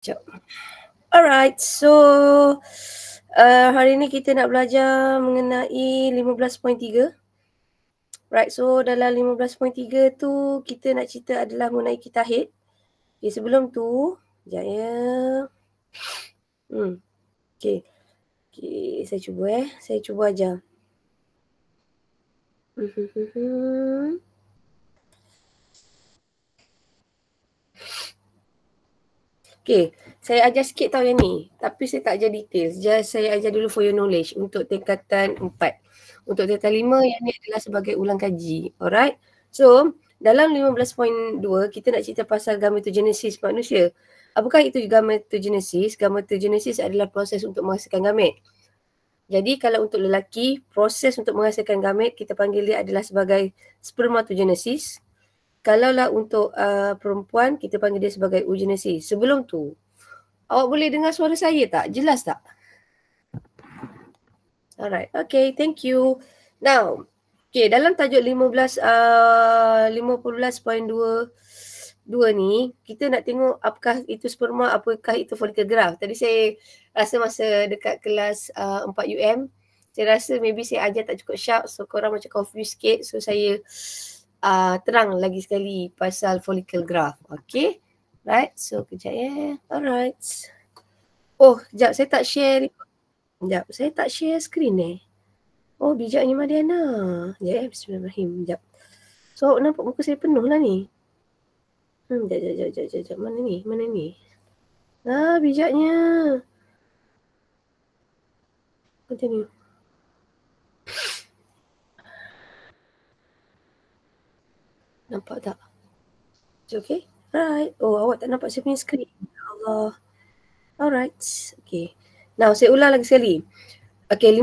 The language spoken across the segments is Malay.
Sekejap. Alright, so hari ni kita nak belajar mengenai 15.3. Right, so dalam 15.3 tu kita nak cerita adalah mengenai kita head. Okay, sebelum tu, sekejap ya. Okay. Okay, saya cuba ajar. Okay, saya ajar sikit tau yang ni. Tapi saya tak ajar detail. Just saya ajar dulu for your knowledge untuk tingkatan 4. Untuk tingkatan 5, yang ni adalah sebagai ulang kaji. Alright. So, dalam 15.2, kita nak cerita pasal gametogenesis manusia. Apakah itu gametogenesis? Gametogenesis adalah proses untuk menghasilkan gamet. Jadi, kalau untuk lelaki, proses untuk menghasilkan gamet, kita panggil dia adalah sebagai spermatogenesis. Kalaulah untuk perempuan, kita panggil dia sebagai oogenesis. Sebelum tu, awak boleh dengar suara saya tak? Jelas tak? Alright, okay, thank you. Now, okay, dalam tajuk 15.2 ni, kita nak tengok apakah itu sperma, apakah itu follicle graph. Tadi saya rasa masa dekat kelas 4 UM, saya rasa maybe saya ajar tak cukup sharp, so korang macam confused sikit. So saya terang lagi sekali pasal follicle graph. Okay. Right. So, kejap ya. Alright. Oh, kejap. Saya tak share. Kejap. Saya tak share screen Oh, bijaknya Mariana. Sekejap Bismillahirrahmanirrahim. Sekejap. So, awak nampak muka saya penuh lah ni. Sekejap. Mana ni? Bijaknya. Continue. Nampak tak? Okay. Right. Oh, awak tak nampak saya punya screen. Ya Allah. Alright. Okay. Now, saya ulang lagi sekali. Okay,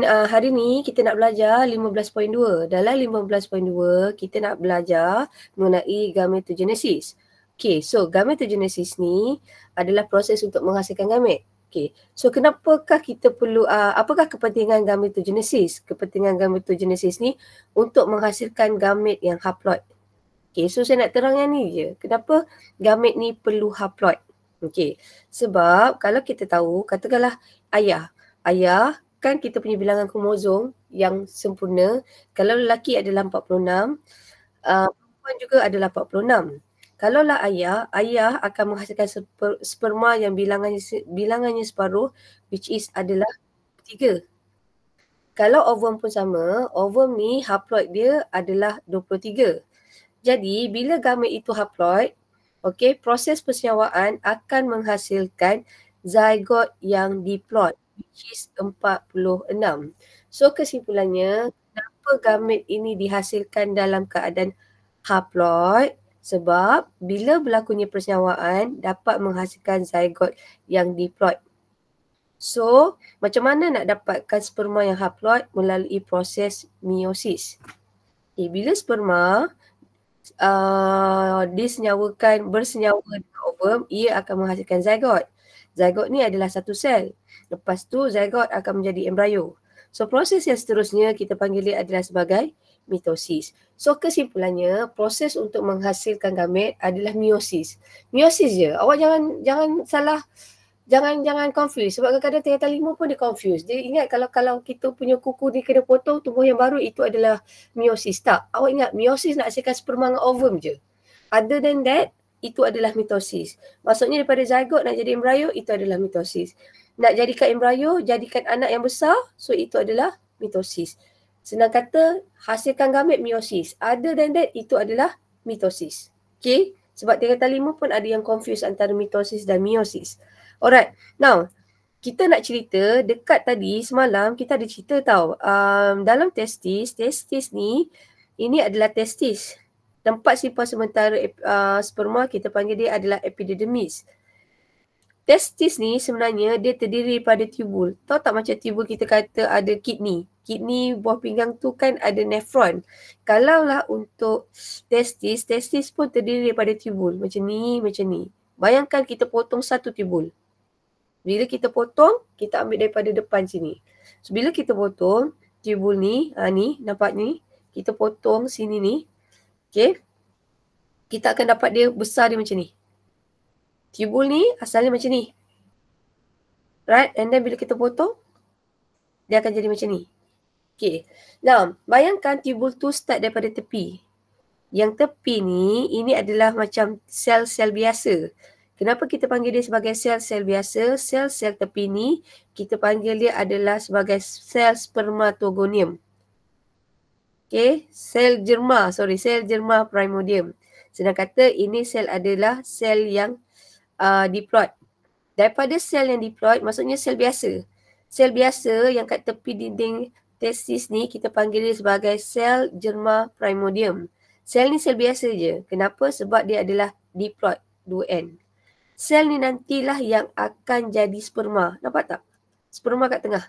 hari ni kita nak belajar 15.2. Dalam 15.2, kita nak belajar mengenai gametogenesis. Okay, so gametogenesis ni adalah proses untuk menghasilkan gamet. Okay, so kenapakah kita perlu, apakah kepentingan gametogenesis? Kepentingan gametogenesis ni untuk menghasilkan gamet yang haploid. Okay, so saya nak terang yang ni je. Kenapa gamet ni perlu haploid? Okay, sebab kalau kita tahu, katakanlah ayah kan kita punya bilangan kromosom yang sempurna. Kalau lelaki adalah 46, perempuan juga adalah 46. Kalaulah ayah akan menghasilkan sperma yang bilangannya separuh, which is adalah 3. Kalau ovum pun sama, ovum ni haploid dia adalah 23. Jadi bila gamet itu haploid, okay, proses persenyawaan akan menghasilkan zygote yang diploid, which is 46. So kesimpulannya, kenapa gamet ini dihasilkan dalam keadaan haploid? Sebab bila berlakunya persenyawaan dapat menghasilkan zygote yang diploid. So, macam mana nak dapatkan sperma yang haploid? Melalui proses meiosis. Bila sperma bersenyawa dengan ovum, ia akan menghasilkan zygote. Zygote ni adalah satu sel. Lepas tu zygote akan menjadi embrio. So proses yang seterusnya kita panggil dia adalah sebagai mitosis. So kesimpulannya, proses untuk menghasilkan gamet adalah meiosis. Meiosis je. Awak jangan salah. Jangan confuse. Sebab kadang-kadang tingkatan 5 pun dia confuse. Dia ingat kalau kita punya kuku ni kena potong, tumbuh yang baru, itu adalah meiosis. Tak. Awak ingat, meiosis nak hasilkan sperma dengan ovum je. Other than that, itu adalah mitosis. Maksudnya daripada zygote nak jadi embrio, itu adalah mitosis. Nak jadikan embrio, jadikan anak yang besar, so itu adalah mitosis. Senang kata, hasilkan gamet meiosis. Other than that, itu adalah mitosis. Okay? Sebab tingkatan 5 pun ada yang confuse antara mitosis dan meiosis. Alright, now kita nak cerita dekat tadi semalam kita ada cerita tau. Dalam testis ni, ini adalah testis. Tempat simpan sementara sperma kita panggil dia adalah epididymis. Testis ni sebenarnya dia terdiri daripada tubul. Tahu tak macam tubul kita kata ada kidney. Kidney buah pinggang tu kan ada nefron. Kalaulah untuk testis pun terdiri daripada tubul. Macam ni. Bayangkan kita potong satu tubul. Bila kita potong, kita ambil daripada depan sini. So, bila kita potong, tubul ni, ni, nampak ni, kita potong sini ni, okay. Kita akan dapat dia besar dia macam ni. Tubule ni asalnya macam ni. Right? And then bila kita potong, dia akan jadi macam ni. Okay. Now, bayangkan tubule tu start daripada tepi. Yang tepi ni, ini adalah macam sel-sel biasa. Kenapa kita panggil dia sebagai sel-sel biasa? Sel-sel tepi ni, kita panggil dia adalah sebagai sel spermatogonium. Okay, sel germa primordium. Senang kata, ini sel adalah sel yang diploid. Daripada sel yang diploid, maksudnya sel biasa. Sel biasa yang kat tepi dinding testis ni, kita panggil dia sebagai sel germa primordium. Sel ni sel biasa je. Kenapa? Sebab dia adalah diploid, 2N. Sel ni nantilah yang akan jadi sperma. Nampak tak? Sperma kat tengah.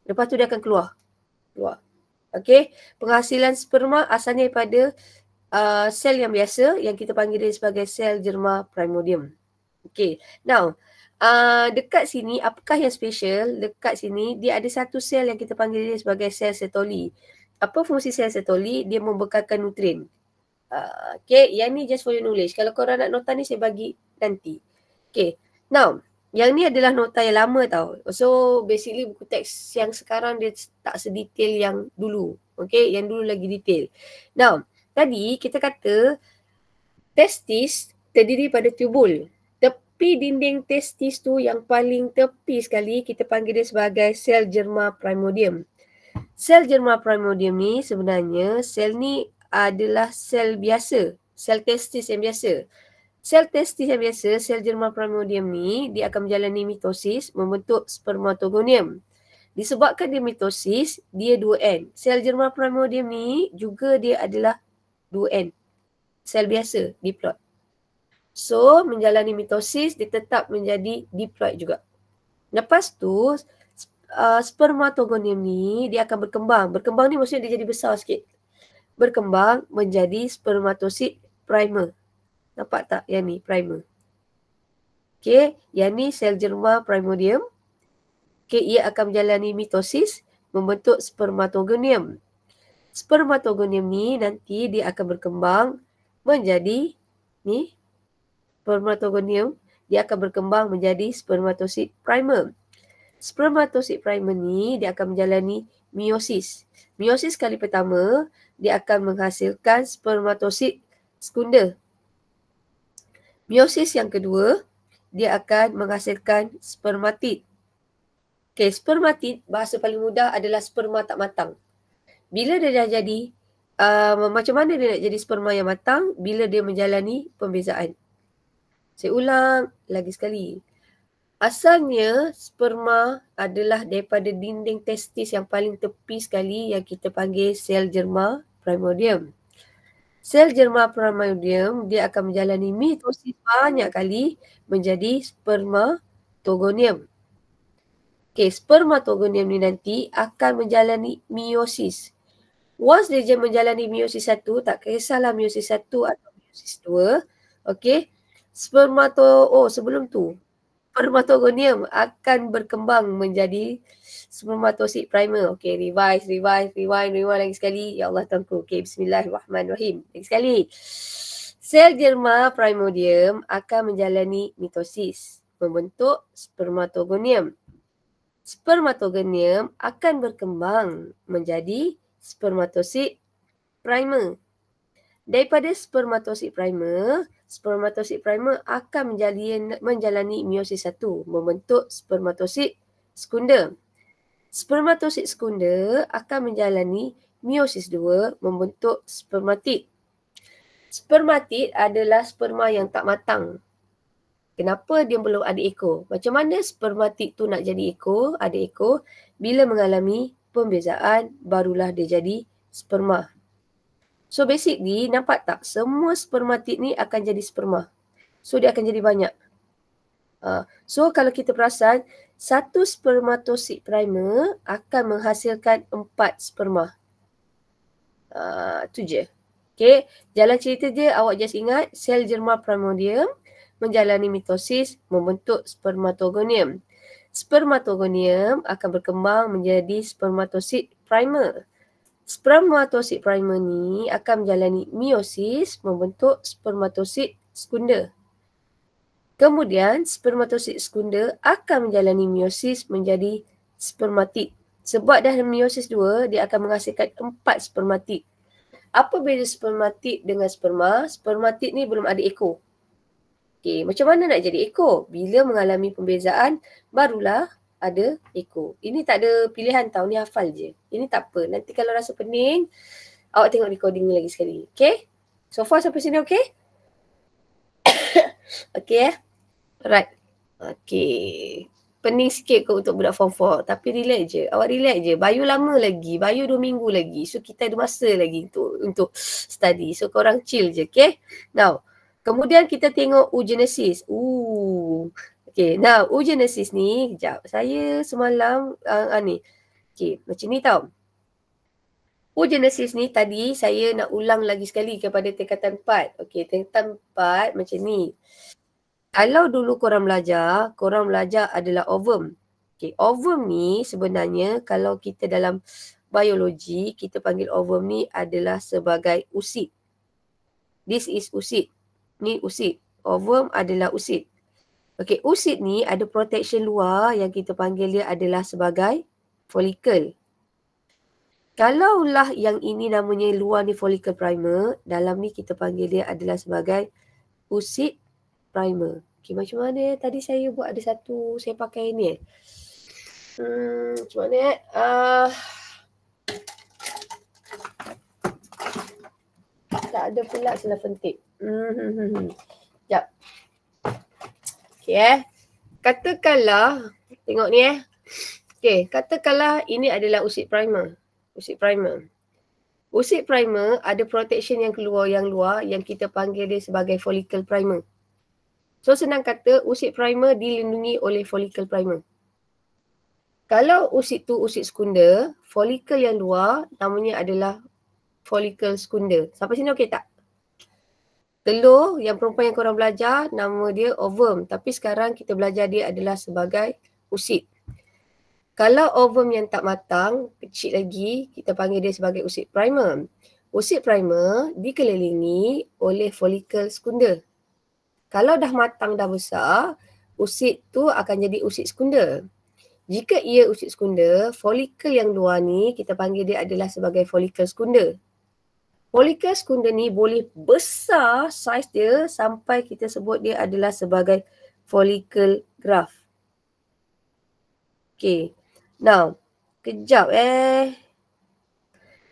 Lepas tu dia akan keluar. Okey, penghasilan sperma asalnya daripada sel yang biasa yang kita panggil dia sebagai sel germa primordium. Okey, now dekat sini apakah yang special? Dekat sini dia ada satu sel yang kita panggil dia sebagai sel Sertoli. Apa fungsi sel Sertoli? Dia membekalkan nutrien. Okey, yang ni just for your knowledge. Kalau korang nak nota ni saya bagi nanti. Okey, now yang ni adalah nota yang lama tau. So basically buku teks yang sekarang dia tak sedetail yang dulu. Okay, yang dulu lagi detail. Now, tadi kita kata testis terdiri pada tubul. Tepi dinding testis tu yang paling tepi sekali kita panggil dia sebagai sel germa primordium. Sel germa primordium ni sebenarnya sel ni adalah sel biasa. Sel testis yang biasa. Sel testis yang biasa, sel germa primordium ni, dia akan menjalani mitosis membentuk spermatogonium. Disebabkan dia mitosis, dia 2N. Sel germa primordium ni juga dia adalah 2N. Sel biasa, diploid. So, menjalani mitosis, dia tetap menjadi diploid juga. Lepas tu, spermatogonium ni, dia akan berkembang. Berkembang ni maksudnya dia jadi besar sikit. Berkembang menjadi spermatosid primer. Nampak tak yang ni, primer. Okay, yang ni sel germa primordium. Okay, ia akan menjalani mitosis, membentuk spermatogonium. Spermatogonium ni nanti dia akan berkembang menjadi, ni, spermatogonium, dia akan berkembang menjadi spermatosid primer. Spermatosid primer ni, dia akan menjalani meiosis. Meiosis kali pertama, dia akan menghasilkan spermatosid sekunder. Meiosis yang kedua, dia akan menghasilkan spermatid. Okay, spermatid, bahasa paling mudah adalah sperma tak matang. Bila dia dah jadi, macam mana dia nak jadi sperma yang matang? Bila dia menjalani pembezaan. Saya ulang lagi sekali. Asalnya, sperma adalah daripada dinding testis yang paling tepi sekali yang kita panggil sel germa primordium. Sel germa primordium dia akan menjalani mitosis banyak kali menjadi spermatogonium. Okey, spermatogonium ni nanti akan menjalani meiosis. Once dia menjalani meiosis 1, tak kisahlah meiosis 1 atau meiosis 2, okey. Sebelum tu, spermatogonium akan berkembang menjadi spermatosid primer. Okey, rewind lagi sekali. Ya Allah Tuanku. Okey, bismillahirrahmanirrahim. Lagi sekali. Sel germa primordium akan menjalani mitosis, membentuk spermatogonium. Spermatogonium akan berkembang menjadi spermatosid primer. Daripada spermatosid primer akan menjalani meiosis 1, membentuk spermatosid sekunder. Spermatosid sekunder akan menjalani meiosis 2, membentuk spermatid. Spermatid adalah sperma yang tak matang. Kenapa dia belum ada ekor? Macam mana spermatid tu nak jadi ekor, ada ekor? Bila mengalami pembezaan, barulah dia jadi sperma. So basically, nampak tak? Semua spermatid ni akan jadi sperma. So dia akan jadi banyak. So kalau kita perasan, satu spermatosid primer akan menghasilkan 4 sperma. Tu je. Okay, jalan cerita je awak just ingat sel germa primordium menjalani mitosis membentuk spermatogonium. Spermatogonium akan berkembang menjadi spermatosid primer. Spermatosid primer ni akan menjalani meiosis membentuk spermatosid sekunder. Kemudian spermatosit sekunder akan menjalani meiosis menjadi spermatid. Sebab dah meiosis 2, dia akan menghasilkan 4 spermatid. Apa beza spermatid dengan sperma? Spermatid ni belum ada ekor. Okey, macam mana nak jadi ekor? Bila mengalami pembezaan, barulah ada ekor. Ini tak ada pilihan tau, ni hafal je. Ini tak apa. Nanti kalau rasa pening, awak tengok recording ni lagi sekali. Okay? So far sampai sini okay? Okay Alright. Okay. Pening sikit kot untuk budak form 4. Tapi relax je. Awak relax je. Bio lama lagi. Bio 2 minggu lagi. So kita ada masa lagi untuk study. So korang chill je. Okay? Now, kemudian kita tengok oogenesis. Okay. Now, oogenesis ni. Sekejap. Saya semalam ni. Okay. Macam ni tau. Oogenesis ni tadi saya nak ulang lagi sekali kepada tingkatan 4. Okay. Tingkatan 4 macam ni. Kalau dulu korang belajar adalah ovum. Okay, ovum ni sebenarnya kalau kita dalam biologi, kita panggil ovum ni adalah sebagai usid. This is usid. Ni usid. Ovum adalah usid. Okay, usid ni ada protection luar yang kita panggil dia adalah sebagai follicle. Kalaulah yang ini namanya luar ni follicle primer, dalam ni kita panggil dia adalah sebagai usid primer. Okay, macam mana tadi saya buat ada satu, saya pakai ni macam mana tak ada pula cellophane tape. Sekejap. Okay katakanlah, tengok ni okay, katakanlah ini adalah usid primer. Usid primer. Usid primer ada protection yang keluar yang luar yang kita panggil dia sebagai follicle primer. So senang kata usid primer dilindungi oleh follicle primer. Kalau usid tu usid sekunder, follicle yang luar namanya adalah follicle sekunder. Sampai sini okey tak? Telur yang perempuan yang korang belajar nama dia ovum. Tapi sekarang kita belajar dia adalah sebagai usid. Kalau ovum yang tak matang, kecil lagi, kita panggil dia sebagai usid primer. Usid primer dikelilingi oleh follicle sekunder. Kalau dah matang, dah besar, usid tu akan jadi usid sekunder. Jika ia usid sekunder, folikel yang luar ni kita panggil dia adalah sebagai folikel sekunder. Folikel sekunder ni boleh besar saiz dia sampai kita sebut dia adalah sebagai folikel graft. Okay. Now, kejap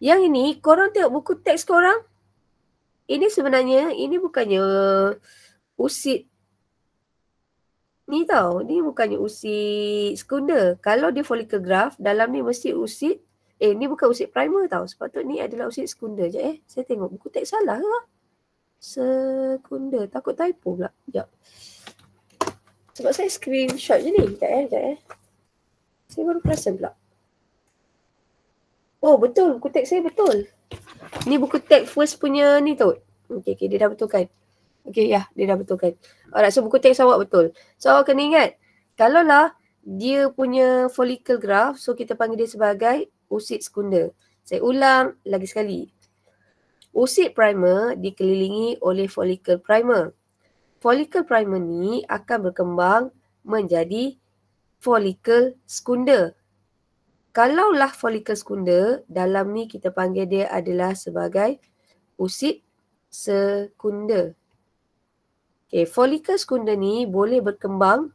Yang ini, korang tengok buku teks korang. Ini sebenarnya, ini bukannya usid ni tau, ni bukannya usid sekunder. Kalau dia follicle graft, dalam ni mesti usid, ni bukan usid primer tau. Sepatutnya ni adalah usid sekunder. Sekejap saya tengok buku teks salah ke? Sekunder, takut typo pula. Sekejap. Sebab saya screenshot je ni. Sekejap. Saya baru perasan pula. Oh betul, buku teks saya betul. Ni buku teks first punya ni tau. Okay, dia dah betulkan. Okay, dia dah betulkan. Alright, so buku teks awak betul. So awak kena ingat, kalaulah dia punya follicle graft, so kita panggil dia sebagai usid sekunder. Saya ulang lagi sekali. Usid primer dikelilingi oleh follicle primer. Follicle primer ni akan berkembang menjadi follicle sekunder. Kalaulah follicle sekunder, dalam ni kita panggil dia adalah sebagai usid sekunder. Okay, follicle sekunder ni boleh berkembang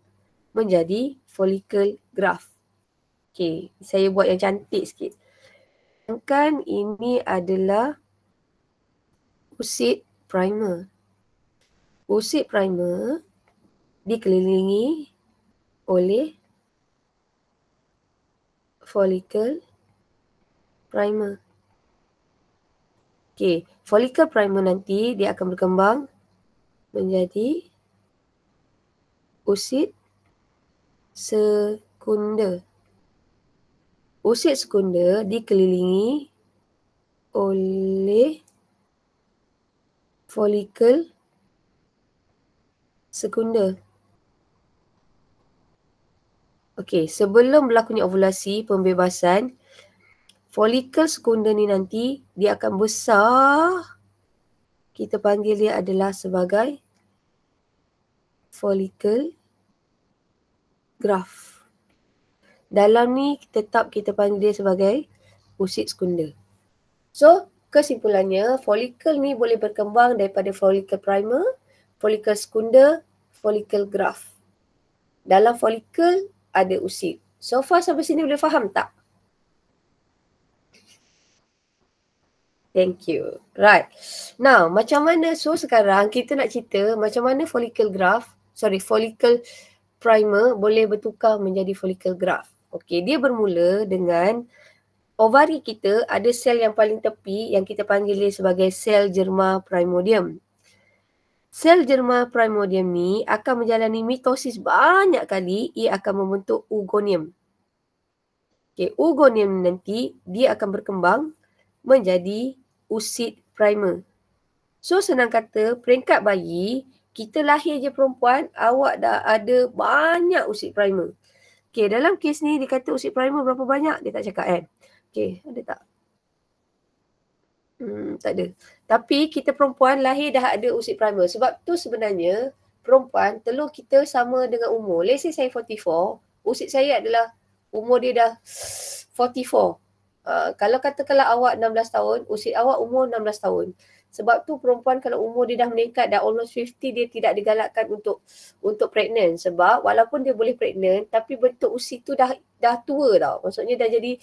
menjadi follicle graft. Okay, saya buat yang cantik sikit. Kan ini adalah usid primer. Usid primer dikelilingi oleh follicle primer. Okay, follicle primer nanti dia akan berkembang menjadi usid sekunder. Usid sekunder dikelilingi oleh follicle sekunder. Okey, sebelum berlakunya ovulasi, pembebasan, follicle sekunder ni nanti dia akan besar. Kita panggil dia adalah sebagai follicle graft. Dalam ni tetap kita panggil dia sebagai usid sekunda. So, kesimpulannya, folikel ni boleh berkembang daripada folikel primer, folikel sekunda, folikel graft. Dalam folikel ada usid. So far sampai sini boleh faham tak? Thank you. Right. Now, macam mana? So, sekarang kita nak cerita macam mana folikel primer boleh bertukar menjadi folikel graft. Okey, dia bermula dengan ovari kita ada sel yang paling tepi yang kita panggil dia sebagai sel germa primordium. Sel germa primordium ni akan menjalani mitosis banyak kali, ia akan membentuk oogonium. Okey, oogonium nanti dia akan berkembang menjadi usid primer. So senang kata, peringkat bayi, kita lahir je perempuan, awak dah ada banyak usid primer. Okey, dalam kes ni dia kata usid primer berapa banyak? Dia tak cakap kan? Okey, ada tak? Tak ada. Tapi kita perempuan lahir dah ada usid primer. Sebab tu sebenarnya perempuan telur kita sama dengan umur. Let's say saya 44, usid saya adalah umur dia dah 44. Kalau katakanlah awak 16 tahun, usid awak umur 16 tahun. Sebab tu perempuan kalau umur dia dah meningkat, dah almost 50, dia tidak digalakkan untuk pregnant. Sebab walaupun dia boleh pregnant, tapi bentuk usid tu dah tua tau. Maksudnya dah jadi,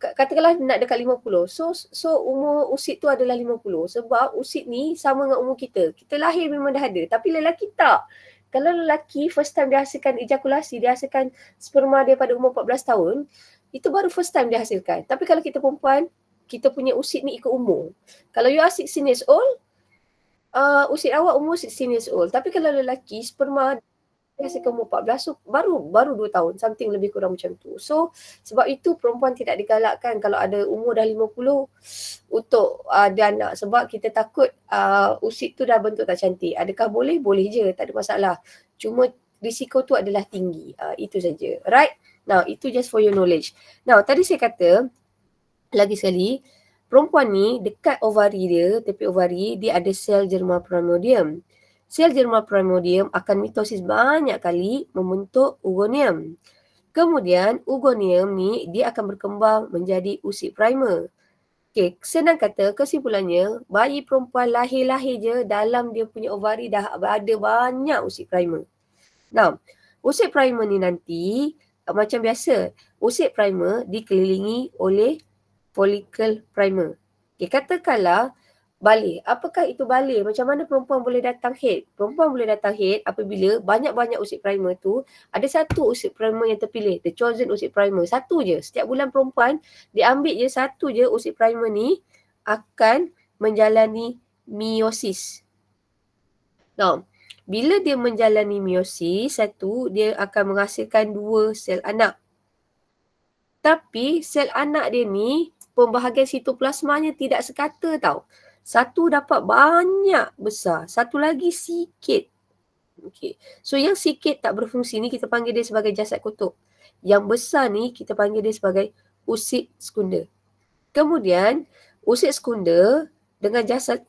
katakanlah nak dekat 50. So umur usid tu adalah 50. Sebab usid ni sama dengan umur kita. Kita lahir memang dah ada. Tapi lelaki tak. Kalau lelaki first time dia hasilkan ejakulasi, dia hasilkan sperma dia pada umur 14 tahun, itu baru first time dia hasilkan. Tapi kalau kita perempuan, kita punya usid ni ikut umur. Kalau you are 16 years old, usid awak umur 16 years old. Tapi kalau lelaki, sperma dia hasilkan umur 14, so baru 2 tahun, something lebih kurang macam tu. So, sebab itu perempuan tidak digalakkan kalau ada umur dah 50 untuk ada anak. Sebab kita takut usid tu dah bentuk tak cantik. Adakah boleh? Boleh je, tak ada masalah. Cuma risiko tu adalah tinggi. Itu saja. Right? Now, itu just for your knowledge. Now, tadi saya kata, lagi sekali, perempuan ni dekat ovari dia, tepi ovari, dia ada sel germa primordium. Sel germa primordium akan mitosis banyak kali membentuk oogonium. Kemudian oogonium ni dia akan berkembang menjadi usid primer. Okey, senang kata kesimpulannya, bayi perempuan lahir-lahir je dalam dia punya ovari dah ada banyak usid primer. Now, usid primer ni nanti macam biasa, usid primer dikelilingi oleh follicle primer. Okay, katakanlah balir. Apakah itu balir? Macam mana perempuan boleh datang head? Perempuan boleh datang head apabila banyak-banyak usid primer tu, ada satu usid primer yang terpilih. The chosen usid primer. Satu je. Setiap bulan perempuan, dia ambil je satu je usid primer ni akan menjalani meiosis. Now, bila dia menjalani meiosis, satu, dia akan menghasilkan 2 sel anak. Tapi sel anak dia ni, pembahagian sitoplasmanya tidak sekata tau. Satu dapat banyak besar, satu lagi sikit. Okay. So yang sikit tak berfungsi ni kita panggil dia sebagai jasad kutub. Yang besar ni kita panggil dia sebagai usid sekunda. Kemudian usid sekunda dengan jasad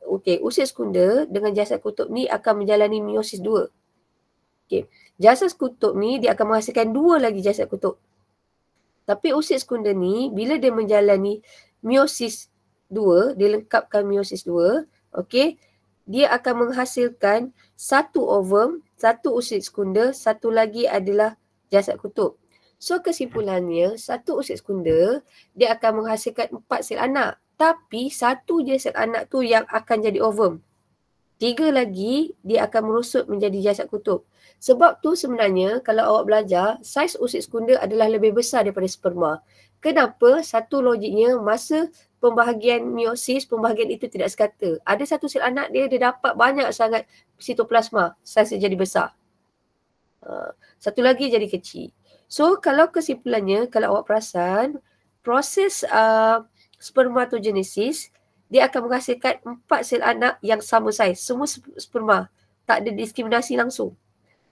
dengan jasad kutub ni akan menjalani meiosis 2. Okay. Jasad kutub ni dia akan menghasilkan 2 lagi jasad kutub. Tapi usid sekunda ni, bila dia menjalani meiosis 2, dia lengkapkan meiosis 2, okay, dia akan menghasilkan satu ovum, satu usid sekunda, satu lagi adalah jasad kutub. So kesimpulannya, satu usid sekunda, dia akan menghasilkan 4 sel anak. Tapi satu je sel anak tu yang akan jadi ovum. 3 lagi, dia akan merosot menjadi jasad kutub. Sebab tu sebenarnya kalau awak belajar, saiz usid sekunda adalah lebih besar daripada sperma. Kenapa? Satu logiknya, masa pembahagian meiosis, pembahagian itu tidak sekata. Ada satu sel anak dia dapat banyak sangat sitoplasma, saiz jadi besar. Satu lagi jadi kecil. So kalau kesimpulannya, kalau awak perasan, proses spermatogenesis, dia akan menghasilkan 4 sel anak yang sama saiz. Semua sperma. Tak ada diskriminasi langsung.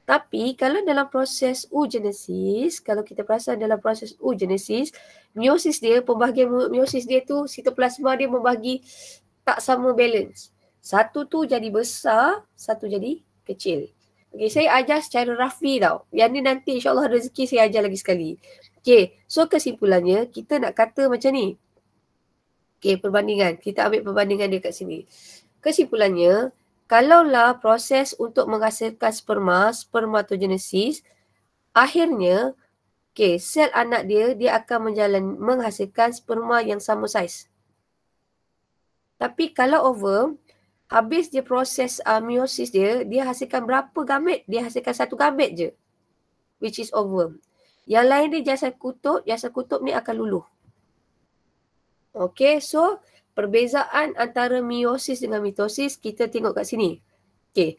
Tapi kalau dalam proses oogenesis, kalau kita perasan dalam proses oogenesis, meiosis dia, pembahagian meiosis dia tu, sitoplasma dia membagi tak sama balance. Satu tu jadi besar, satu jadi kecil. Okay, saya ajar secara roughly tau. Yang ni nanti insyaAllah rezeki saya ajar lagi sekali. Okay, so kesimpulannya kita nak kata macam ni. Okay, perbandingan. Kita ambil perbandingan dia kat sini. Kesimpulannya, kalaulah proses untuk menghasilkan spermatogenesis, akhirnya, okay, sel anak dia akan menghasilkan sperma yang sama saiz. Tapi kalau ovum, habis dia proses meiosis dia hasilkan berapa gamet? Dia hasilkan satu gamet je. Which is ovum. Yang lain dia jasad kutub ni akan luluh. Okay, so perbezaan antara meiosis dengan mitosis kita tengok kat sini. Okay,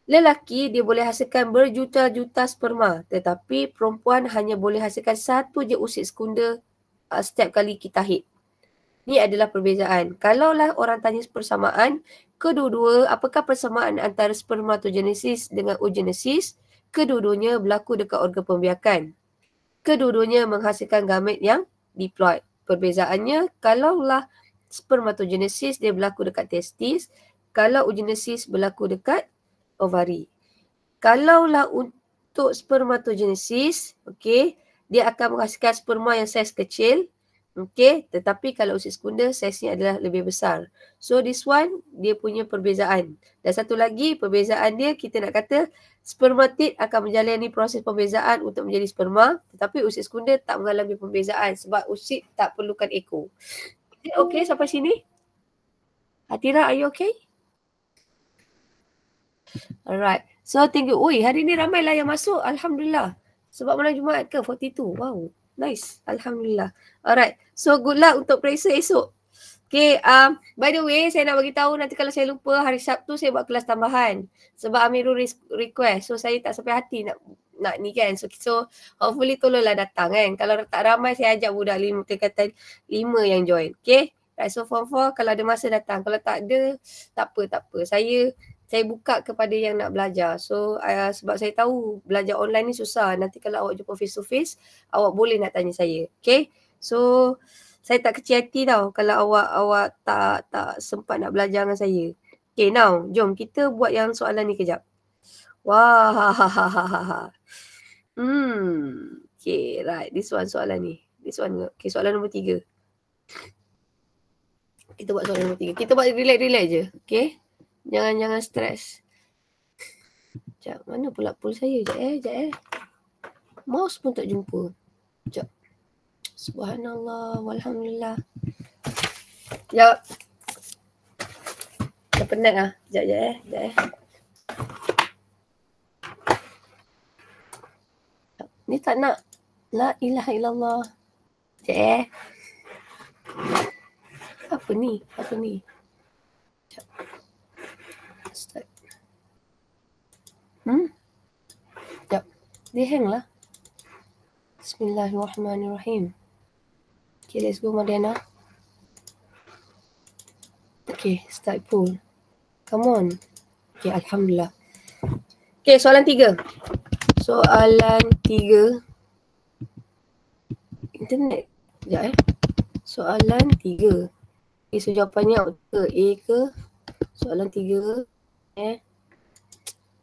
lelaki dia boleh hasilkan berjuta-juta sperma, tetapi perempuan hanya boleh hasilkan satu je usid sekunder setiap kali kita haid. Ni adalah perbezaan. Kalaulah orang tanya persamaan, kedua-dua, apakah persamaan antara spermatogenesis dengan oogenesis? Kedua-duanya berlaku dekat organ pembiakan. Kedua-duanya menghasilkan gamet yang diploid. Perbezaannya, kalaulah spermatogenesis dia berlaku dekat testis, kalau oogenesis berlaku dekat ovari. Kalaulah untuk spermatogenesis, okay, dia akan menghasilkan sperma yang saiz kecil. Okay, tetapi kalau usid sekunder, saiznya adalah lebih besar. So, this one, dia punya perbezaan. Dan satu lagi, perbezaan dia, kita nak kata, spermatid akan menjalani proses pembezaan untuk menjadi sperma, tetapi usid sekunder tak mengalami pembezaan sebab usid tak perlukan eko. Okay, sampai sini? Atira, are you okay? Alright. So, thank you. Ui, hari ni ramailah yang masuk. Alhamdulillah. Sebab malam Jumaat ke? 42. Wow. Nice. Alhamdulillah. Alright. So, good luck untuk periksa esok. Okay. By the way, saya nak bagi tahu nanti kalau saya lupa, hari Sabtu saya buat kelas tambahan. Sebab Amirul request. So, saya tak sampai hati nak ni kan. So hopefully tolonglah datang kan. Kalau tak ramai, saya ajak budak 5 yang join. Okay. Right. So, form 4, kalau ada masa datang. Kalau tak ada, tak apa. Saya buka kepada yang nak belajar. So, sebab saya tahu belajar online ni susah. Nanti kalau awak jumpa face to face, awak boleh nak tanya saya. Okay? So, saya tak kecil hati tau kalau awak tak sempat nak belajar dengan saya. Okay, now, jom kita buat yang soalan ni kejap. Wah, okay, right. This one soalan ni. This one. Okay, soalan nombor 3. Kita buat soalan nombor 3. Kita buat relax-relax je. Okay? Jangan stres. Sekejap, mana pula pool saya? Sekejap. Mouse pun tak jumpa. Sekejap. Subhanallah, walhamdulillah. Sekejap. Dah penat lah. Sekejap. Ni tak nak. La ilaha illallah. Sekejap. Apa ni? Sekejap. Start. Sekejap. Dia hang lah. Bismillahirrahmanirrahim. Okay, let's go Mariana. Okay, start pool. Come on. Okay, Alhamdulillah. Okay, soalan 3. Internet. Sekejap Soalan 3. Okay, so jawapannya A ke? Soalan 3.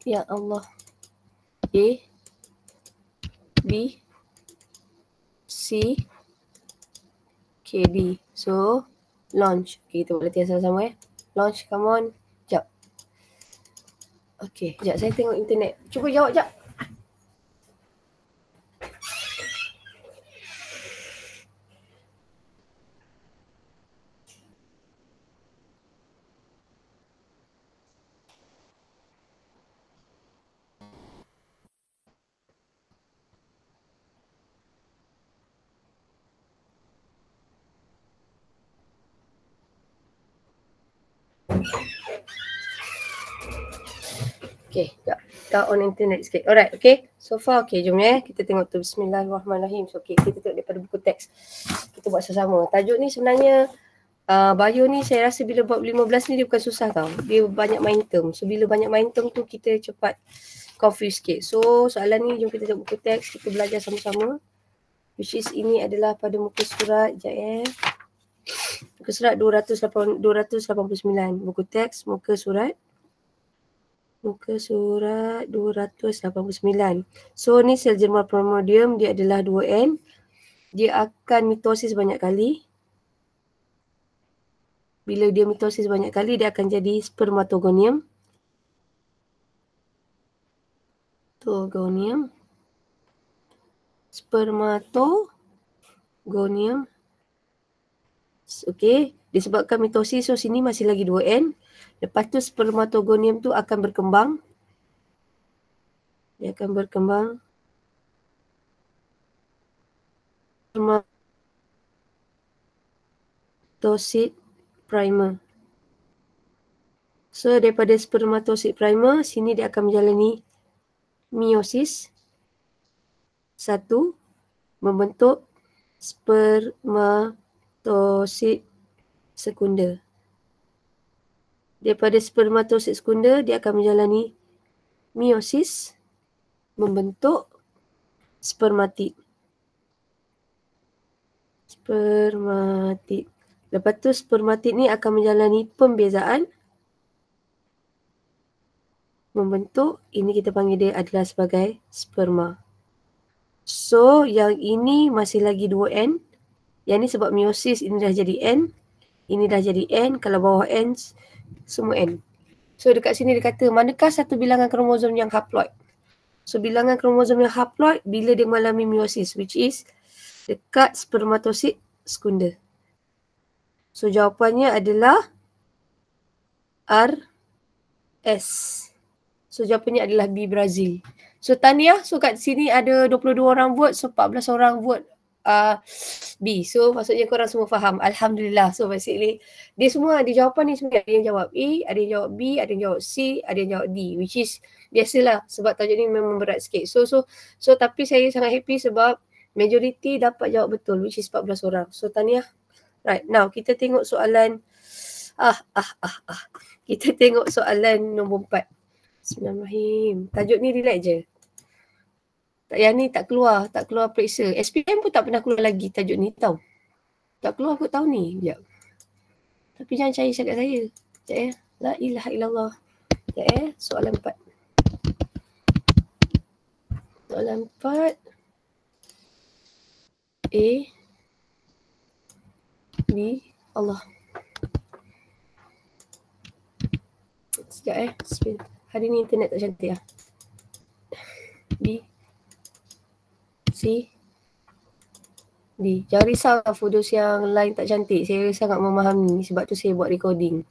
Ya Allah. A, B, C, K, D. So, launch. Okay, kita buat latihan sama-sama Launch, come on. Sekejap. Okay, sekejap saya tengok internet. Cuba jawab sekejap. Okay, sekejap. Kita on internet sikit. Alright, okay. So far, okay. Jom kita tengok tu. Bismillahirrahmanirrahim. So, okay. Kita tengok daripada buku teks. Kita buat sama-sama. Tajuk ni sebenarnya, bio ni saya rasa bila bab 15 ni dia bukan susah tau. Dia banyak main term. So, bila banyak main term tu, kita cepat confuse sikit. So, soalan ni, jom kita tengok buku teks. Kita belajar sama-sama. Which is, ini adalah pada muka surat. Sekejap Muka surat 289. Buku teks, muka surat Muka surat 289. So ni sel germal primordium dia adalah 2N. Dia akan mitosis banyak kali. Bila dia mitosis banyak kali, dia akan jadi spermatogonium. Spermatogonium. Okey, disebabkan mitosis, so sini masih lagi 2N. Lepas tu spermatogonium tu akan berkembang. Dia akan berkembang. Spermatosid primer. So daripada spermatosid primer, sini dia akan menjalani meiosis 1 membentuk spermatosid sekunder. Daripada spermatosid sekunder, dia akan menjalani meiosis membentuk spermatid. Lepas tu spermatid ni akan menjalani pembezaan membentuk, ini kita panggil dia adalah sebagai sperma. So yang ini masih lagi 2N. Yang ni sebab meiosis, ini dah jadi N. Ini dah jadi N. Kalau bawah N, semua N. So dekat sini dia kata, manakah satu bilangan kromosom yang haploid? So bilangan kromosom yang haploid bila dia mengalami meiosis, which is dekat spermatosid sekunder. So jawapannya adalah RS. So jawapannya adalah B, Brazil. So tahniah, so kat sini ada 22 orang vote, so 14 orang vote B. So maksudnya korang semua faham. Alhamdulillah. So basically dia semua ada jawapan ni sebenarnya. Ada yang jawab A, ada yang jawab B, ada yang jawab C, ada yang jawab D, which is biasalah sebab tajuk ni memang berat sikit. So tapi saya sangat happy sebab majority dapat jawab betul, which is 14 orang. So tahniah. Right, now kita tengok soalan kita tengok soalan nombor 4. Bismillahirrahmanirrahim. Tajuk ni relax je. Yang ni tak keluar periksa. SPM pun tak pernah keluar lagi tajuk ni tau. Tak keluar kot tahun ni. Sekejap. Tapi jangan cari cakap saya. Sekejap La ilaha illallah. Sekejap soalan 4. Soalan 4. A. B. Allah. Sekejap Hari ni internet tak cantik lah. B. C. D. Jangan risau fotos yang lain tak cantik. Saya sangat memahami sebab tu saya buat recording.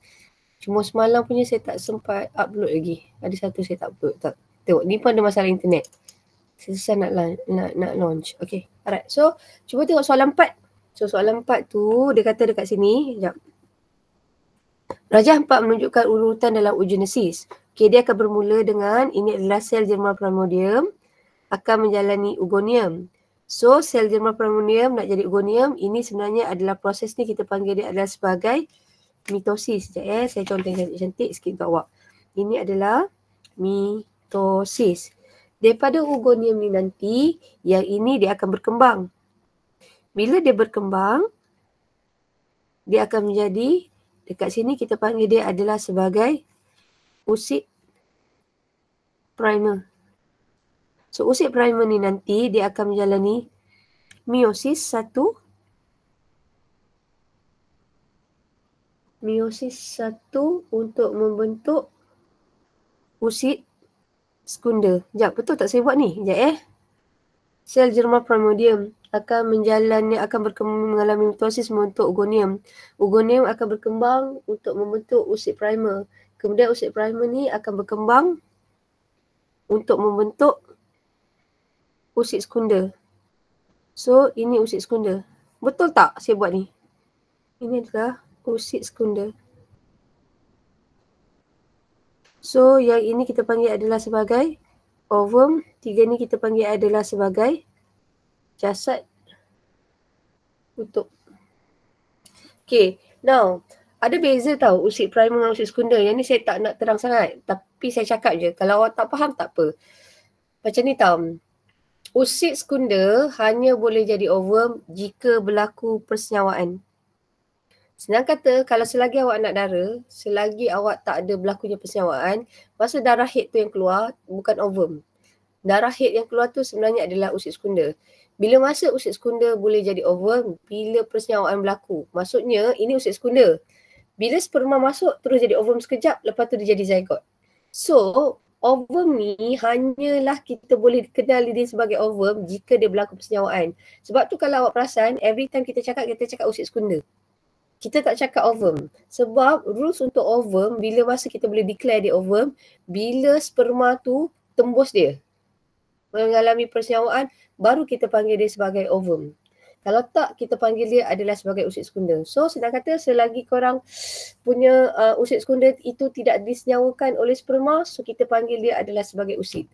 Cuma semalam punya saya tak sempat upload lagi. Ada satu saya tak upload. Tak. Tengok ni pun ada masalah internet. Saya susah nak launch. Okay. Alright. So cuba tengok soalan 4. So soalan 4 tu dia kata dekat sini. Sekejap. Rajah 4 menunjukkan urutan dalam oogenesis. Okay, dia akan bermula dengan ini adalah sel germal primordium akan menjalani oogonium. So sel germal primordium nak jadi oogonium, ini sebenarnya adalah proses ni kita panggil dia adalah sebagai mitosis. Sekejap saya contoh cantik sikit untuk awak. Ini adalah mitosis. Daripada oogonium ni nanti, yang ini dia akan berkembang. Bila dia berkembang, dia akan menjadi, dekat sini kita panggil dia adalah sebagai oocyte primer. So oocyte primer ni nanti dia akan menjalani meiosis 1. Meiosis 1 untuk membentuk oocyte sekunder. Sekejap, betul tak saya buat ni? Sekejap Sel germal primordium akan mengalami mitosis membentuk oogonium. Oogonium akan berkembang untuk membentuk oocyte primer. Kemudian oocyte primer ni akan berkembang untuk membentuk oocyte sekunder. So ini oocyte sekunder. Betul tak saya buat ni? Ini adalah oocyte sekunder. So yang ini kita panggil adalah sebagai ovum. 3 ni kita panggil adalah sebagai jasad kutub. Okay, now ada beza tau oocyte primer dengan oocyte sekunder. Yang ni saya tak nak terang sangat. Tapi saya cakap je. Kalau awak tak faham tak apa. Macam ni tau. Oocyte sekunder hanya boleh jadi ovum jika berlaku persenyawaan. Senang kata, kalau selagi awak nak dara, selagi awak tak ada berlakunya persenyawaan, masa darah head tu yang keluar, bukan ovum. Darah head yang keluar tu sebenarnya adalah usid sekunda. Bila masa usid sekunda boleh jadi ovum, bila persenyawaan berlaku. Maksudnya, ini usid sekunda. Bila sperma masuk, terus jadi ovum sekejap, lepas tu dia jadi zygote. So, ovum ni hanyalah kita boleh kenal dia sebagai ovum jika dia berlaku persenyawaan. Sebab tu kalau awak perasan, every time kita cakap usid sekunda. Kita tak cakap ovum. Sebab rules untuk ovum, bila masa kita boleh declare dia ovum, bila sperma tu tembus dia, mengalami persenyawaan, baru kita panggil dia sebagai ovum. Kalau tak, kita panggil dia adalah sebagai usid sekunda. So, senang kata selagi korang punya usid sekunda itu tidak disenyawakan oleh sperma, so kita panggil dia adalah sebagai usid.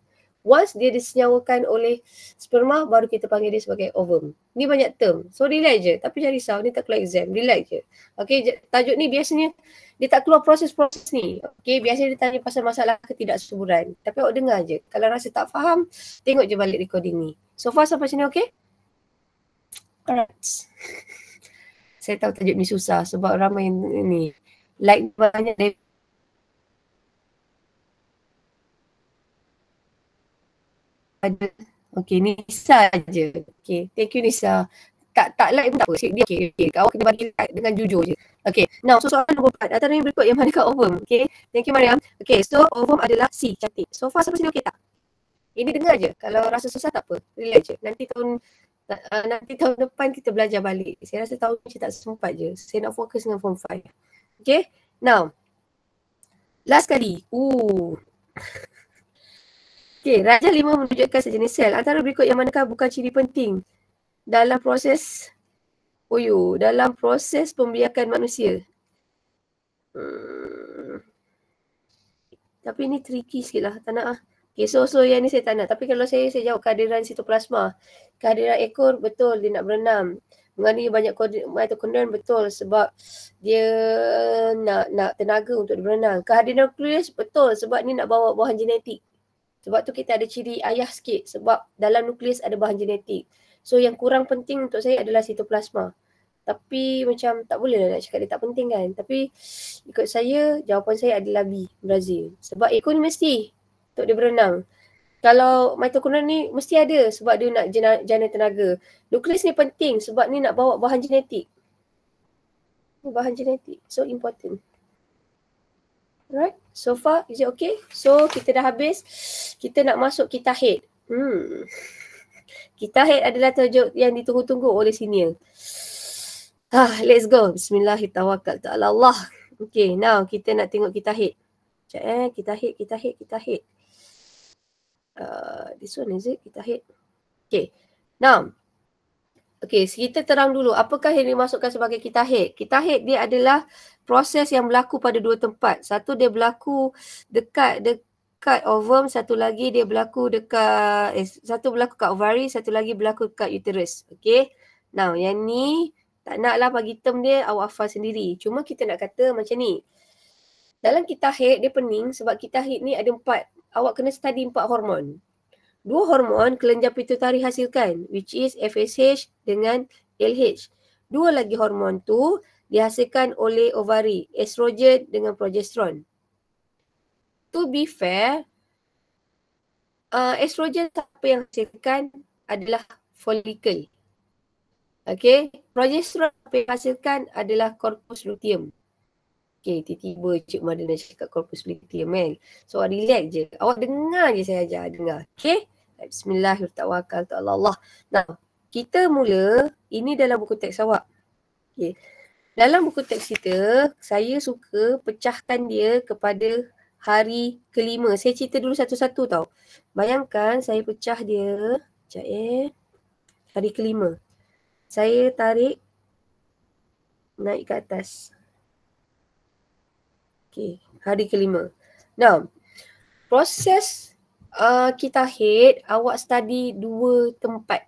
Once dia disenyawakan oleh sperma, baru kita panggil dia sebagai ovum. Ni banyak term. So, relax je. Tapi jangan risau, ni tak keluar exam. Relax je. Okay, tajuk ni biasanya dia tak keluar proses-proses ni. Okay, biasanya dia tanya pasal masalah ketidaksuburan. Tapi awak dengar je. Kalau rasa tak faham, tengok je balik recording ni. So far sampai sini okay? Alright. Saya tahu tajuk ni susah sebab ramai ni. Like banyak dari ada. Okay, Nisa je. Okay, thank you Nisa. Tak like pun tak apa. Dia okay. Awak kena bagi like dengan jujur je. Okay, now so soalan nombor 4. Antara yang berikut yang manakah ovum? Okay, thank you Mariam. Okay, so ovum adalah C, cantik. So far sampai sini okay tak? Ini dengar je. Kalau rasa susah tak apa. Relax je. Nanti tahun depan kita belajar balik. Saya rasa tahun ni tak sempat je. Saya nak fokus dengan form 5. Okay, now. Last kali. Okay, Rajah 5 menunjukkan sejenis sel. Antara berikut yang manakah bukan ciri penting dalam proses dalam proses pembiakan manusia? Tapi ni tricky sikit lah. Tak nak lah. Okay, so yang ni saya tak nak. Tapi kalau saya jawab kehadiran sitoplasma. Kehadiran ekor, betul dia nak berenam. Mengandungi banyak mitokondrian, betul sebab dia nak tenaga untuk berenang. Kehadiran nukleus, betul sebab ni nak bawa bahan genetik. Sebab tu kita ada ciri ayah sikit sebab dalam nukleus ada bahan genetik. So yang kurang penting untuk saya adalah sitoplasma. Tapi macam tak boleh lah nak cakap dia tak penting kan. Tapi ikut saya, jawapan saya adalah B, Brazil. Sebab ekor ni mesti untuk dia berenang. Kalau mitokondria ni mesti ada sebab dia nak jana tenaga. Nukleus ni penting sebab ni nak bawa bahan genetik. Bahan genetik, so important. Alright, so far is it okay? So kita dah habis. Kita nak masuk kita head. Kita head adalah tajuk yang ditunggu-tunggu oleh senior. Let's go. Bismillahirrahmanirrahim. Allah. Okay, now kita nak tengok kita head. Sekejap kita head. This one is it? Kita head. Okay, now. Okay, kita terang dulu. Apakah yang dimasukkan sebagai kita head? Kita head dia adalah proses yang berlaku pada dua tempat. Satu dia berlaku dekat ovum, satu lagi dia berlaku satu berlaku kat ovari, satu lagi berlaku kat uterus. Okay. Now, yang ni tak naklah bagi term dia, awak hafal sendiri. Cuma kita nak kata macam ni. Dalam kita head dia pening sebab kita head ni ada 4. Awak kena study 4 hormon. 2 hormon kelenjar pituitari hasilkan, which is FSH dengan LH. 2 lagi hormon tu dihasilkan oleh ovari, estrogen dengan progesteron. To be fair, estrogen apa yang hasilkan adalah folikel. Okay, progesteron apa yang hasilkan adalah corpus luteum. Okay, tiba-tiba Cik Madina cakap corpus luteum kan. So, relax je. Awak dengar je saya ajar, dengar. Okay. Bismillahirrahmanirrahim. Nah, kita mula, ini dalam buku teks awak. Okay. Dalam buku teks kita, saya suka pecahkan dia kepada hari kelima. Saya cerita dulu satu-satu tau. Bayangkan saya pecah dia. Sekejap hari kelima. Saya tarik naik ke atas. Okay, hari kelima. Now, proses kita head, awak study 2 tempat.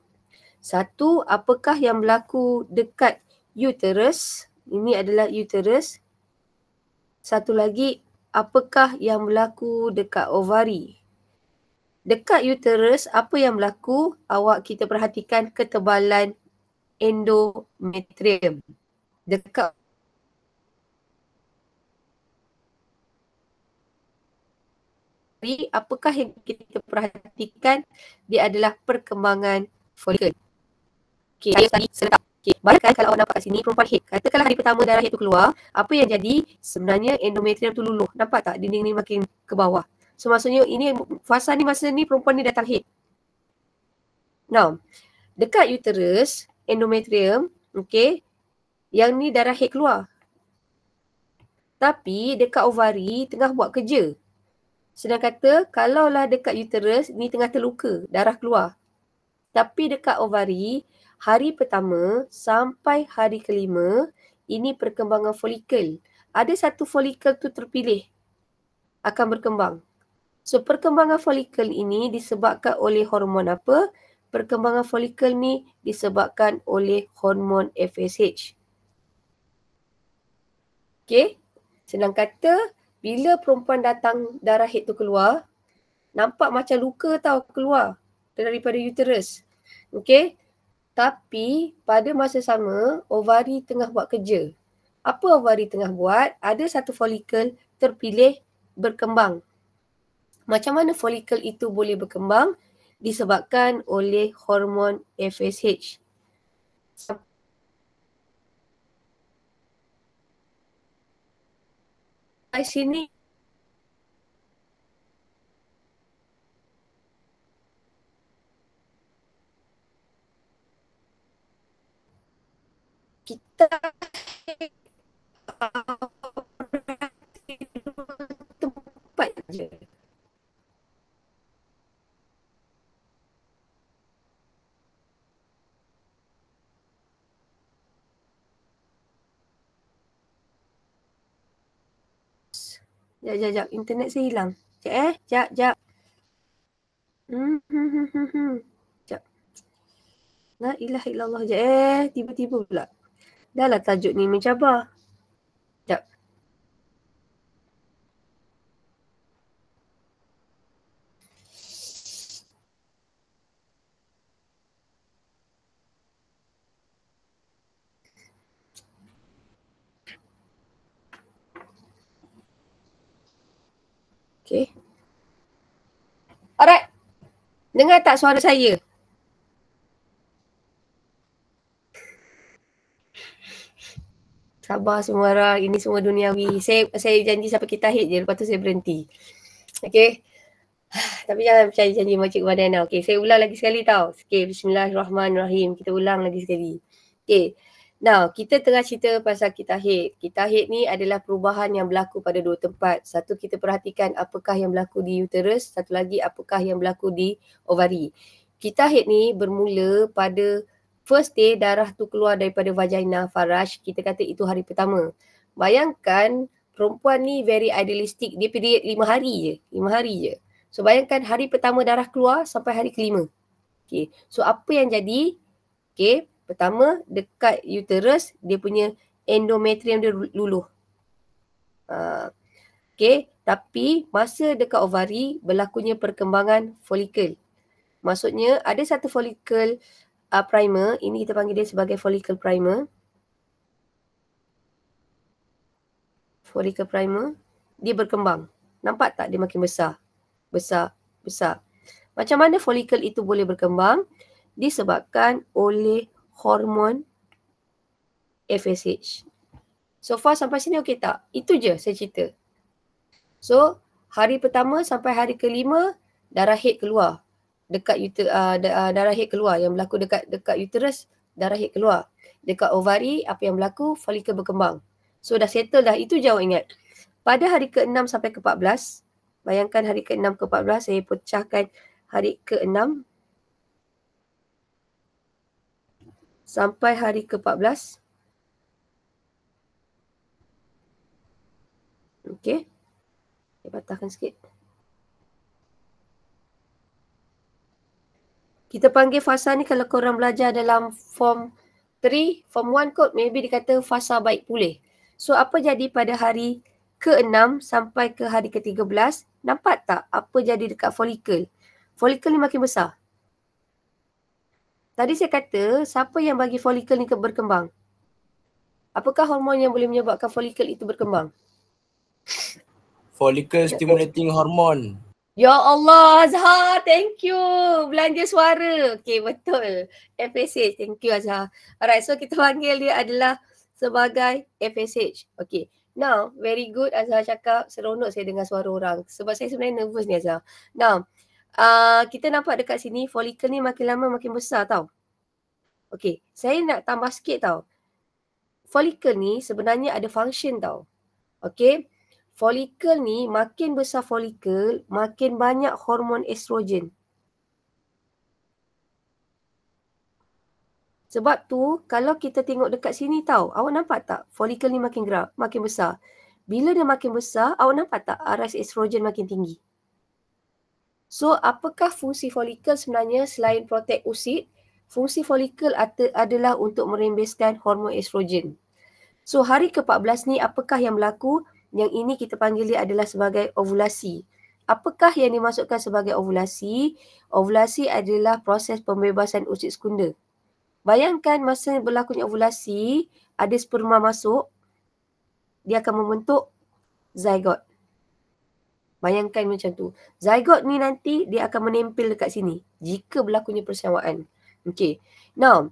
Satu, apakah yang berlaku dekat uterus. Ini adalah uterus. Satu lagi, apakah yang berlaku dekat ovari. Dekat uterus, apa yang berlaku? Kita perhatikan ketebalan endometrium. Dekat apakah yang kita perhatikan? Dia adalah perkembangan folikel. Okay, saya tadi serentak. Okay, bayangkan kalau awak nampak kat sini perempuan haid. Katakanlah hari pertama darah haid tu keluar, apa yang jadi? Sebenarnya endometrium tu luluh. Nampak tak dinding ni makin ke bawah? So maksudnya ini fasa ni masa ni perempuan ni datang haid. Now, dekat uterus, endometrium, okay, yang ni darah haid keluar. Tapi dekat ovari tengah buat kerja. Sedang kata, kalaulah dekat uterus, ni tengah terluka, darah keluar. Tapi dekat ovari, hari pertama sampai hari kelima, ini perkembangan folikel. Ada satu folikel tu terpilih akan berkembang. So, perkembangan folikel ini disebabkan oleh hormon apa? Perkembangan folikel ni disebabkan oleh hormon FSH. Okay? Senang kata, bila perempuan datang darah haid tu keluar, nampak macam luka tau keluar daripada uterus. Okay? Tapi pada masa sama, ovari tengah buat kerja. Apa ovari tengah buat? Ada satu folikel terpilih berkembang. Macam mana folikel itu boleh berkembang? Disebabkan oleh hormon FSH. Sampai sini kita tempat je. Jap. Internet saya hilang. Jap. Jap. La ilaha illallah. Tiba-tiba pula. Dah lah tajuk ni mencabar. Jap. Okay. Alright. Dengar tak suara saya? Sabar semua orang. Ini semua duniawi. Saya janji sampai kita hit je. Lepas tu saya berhenti. Okay. Tapi jangan percaya janji Makcik Wadana. Okay. Saya ulang lagi sekali tau. Okay. Bismillahirrahmanirrahim. Kita ulang lagi sekali. Okay. Now, kita tengah cerita pasal kita hit. Kita hit ni adalah perubahan yang berlaku pada dua tempat. Satu, kita perhatikan apakah yang berlaku di uterus. Satu lagi, apakah yang berlaku di ovari. Kita hit ni bermula pada first day darah tu keluar daripada vagina faraj. Kita kata itu hari pertama. Bayangkan perempuan ni very idealistic. Dia period 5 hari je. 5 hari je. So bayangkan hari pertama darah keluar sampai hari kelima. Okay. So apa yang jadi? Okay. Pertama, dekat uterus, dia punya endometrium dia luluh. Okay, tapi masa dekat ovari, berlakunya perkembangan folikel. Maksudnya, ada satu folikel primer, ini kita panggil dia sebagai folikel primer. Folikel primer, dia berkembang. Nampak tak dia makin besar? Besar. Macam mana folikel itu boleh berkembang? Disebabkan oleh hormon FSH. So far sampai sini okey tak? Itu je saya cerita. So, hari pertama sampai hari kelima, darah haid keluar. Darah haid keluar. Yang berlaku dekat uterus, darah haid keluar. Dekat ovari, apa yang berlaku? Folikel berkembang. So, dah settle dah. Itu je awak ingat. Pada hari ke-6 sampai ke-14, bayangkan hari ke-6 ke-14, saya pecahkan hari ke-6 sampai hari ke-14. Okey. Saya patahkan sikit. Kita panggil fasa ni kalau korang belajar dalam form 3, form 1 kot, maybe dikata fasa baik pulih. So, apa jadi pada hari ke-6 sampai ke hari ke-13? Nampak tak apa jadi dekat folikel? Folikel ni makin besar. Tadi saya kata, siapa yang bagi folikel ni berkembang? Apakah hormon yang boleh menyebabkan folikel itu berkembang? Follicle stimulating hormone. Ya Allah, Azhar, thank you. Belanja suara. Okay, betul. FSH, thank you Azhar. Alright, so kita panggil dia adalah sebagai FSH. Okay, now very good Azhar cakap. Seronok saya dengar suara orang. Sebab saya sebenarnya nervous ni Azhar. Now, kita nampak dekat sini, follicle ni makin lama makin besar tau. Okay, saya nak tambah sikit tau. Follicle ni sebenarnya ada function tau. Okay, follicle ni makin besar follicle, makin banyak hormon estrogen. Sebab tu, kalau kita tengok dekat sini tau, awak nampak tak? Follicle ni makin gerak, makin besar. Bila dia makin besar, awak nampak tak aras estrogen makin tinggi? So, apakah fungsi follicle sebenarnya selain protect usid? Fungsi follicle adalah untuk merembeskan hormon estrogen. So, hari ke-14 ni apakah yang berlaku? Yang ini kita panggil dia adalah sebagai ovulasi. Apakah yang dimasukkan sebagai ovulasi? Ovulasi adalah proses pembebasan usid sekunda. Bayangkan masa berlakunya ovulasi, ada sperma masuk, dia akan membentuk zygote. Bayangkan macam tu. Zygote ni nanti dia akan menempel dekat sini jika berlakunya persawaan. Okay. Now,